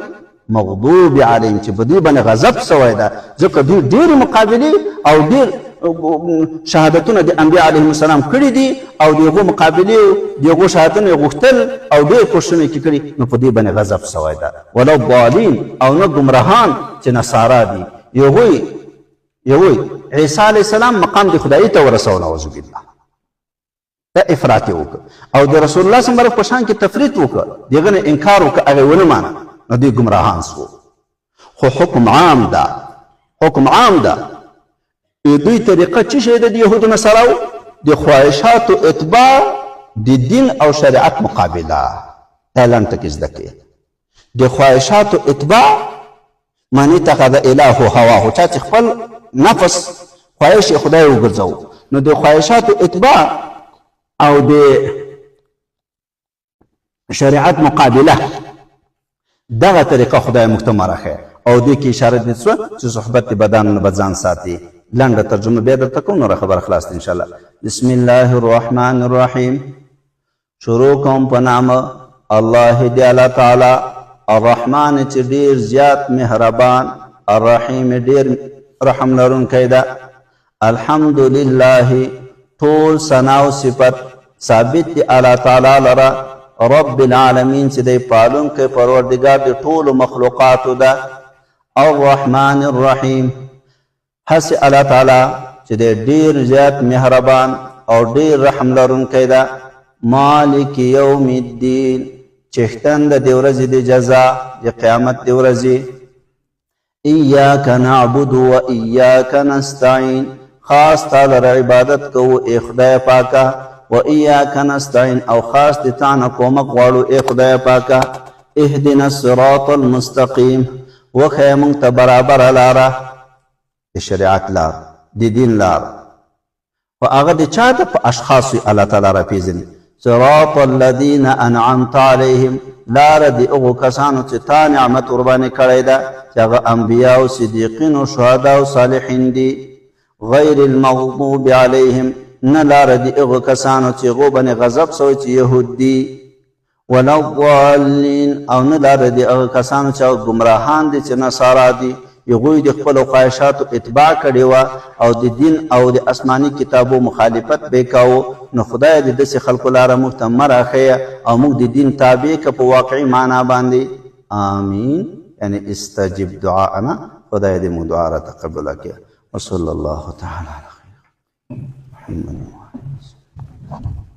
مغضوب علیهم چې په دوی باندې غضب سوی ده ځکه دوی ډېرې مقابلې او ډېر شهادتونه د انبیا علیهم السلام کړي دي او د هغو مقابلې د هغو شهادتونه یې غوښتل او ډېر کوښښونه یې کړي نو په دوی باندې غضب سوی ده ولو ضالین او نه ګمراهان چې نصارا دي یوی عیسی علیه السلام مقام د خدایي ته ورسو نعوذ بالله دا افراط یې وکړه او د رسول الله صلی الله علیه وسلم په شان کې تفریط وکړه د هغه نه انکار وکړه هغه ونه مانه نو دوی ګمراهان سو خو حکم عام ده حکم عام ده دوی طریقه څه شی ده د یهودو نصاراو د خواهشاتو اتباع د دین او شریعت مقابله دا لنډ ټکي زده کړئ د خواهشاتو اتباع معنی اتخذ اله هواه چا چې خپل نفس خواهش خدای وګرځاو نو د خواهشاتو اتباع او د شریعت مقابله دغه طریقه خدای موږ ته راښیي او دې کې اشاره دې شوه چې صحبت د بدن نه به ځان ساتي لنډه ترجمه بیا درته کوم نوره خبره خلاص ان شاء الله بسم الله الرحمن الرحیم شروع کوم په نامه الله دی الله تعالی الرحمن چې ډېر زیات مهربان الرحیم ډېر رحم لرونکی ده الحمدلله ټول ثنا او صفت ثابت دی الله تعالی لره رب العالمین چې دی پالونکی پروردګار د ټولو مخلوقاتو ده الرحمن الرحیم هسې الله تعالی چې دی ډېر زیات مهربان او ډېر رحم لرونکی ده مالک یوم الدین چښتن د دې ورځې د جزا د قیامت د ورځې ایاک نعبد و ایاک نستعین خاص تعالی عبادت کوو ای خدای پاکه و ایاک نستعین او خاص د تا نه کومک غواړو ای خدای پاکه اهدنا الصراط المستقیم وښیه موږ ته برابره لاره د شریعت لار د دین لار خو هغه د چا ده په اشخاصو الله تعالی راپېژني صراط الذین انعمت علیهم لاره د هغو کسانو چې تا نعمت ورباندې کړی ده چې هغه انبیا او صدیقین او شهدا او صالحین دي غیر المغضوب علیهم نه لاره د هغو کسانو چې هغو باندې غضب سوی چې یهود دي ولا الضالین او نه لاره د هغو کسانو چې هغه ګمراهان دي چې نصارا دي هغوی د خپلو خواهشاتو اتباع کړې وه او د دین او د آسماني کتابو مخالفت به یې کاوه نو خدای د داسې خلکو لاره موږ ته مه راښیه او موږ د دین تابع که په واقعي معنا باندې آمین یعنی استجب دعاءنا خدای دې مو دعا را تقبله کړي وصلی الله تعالی علی خیر محمد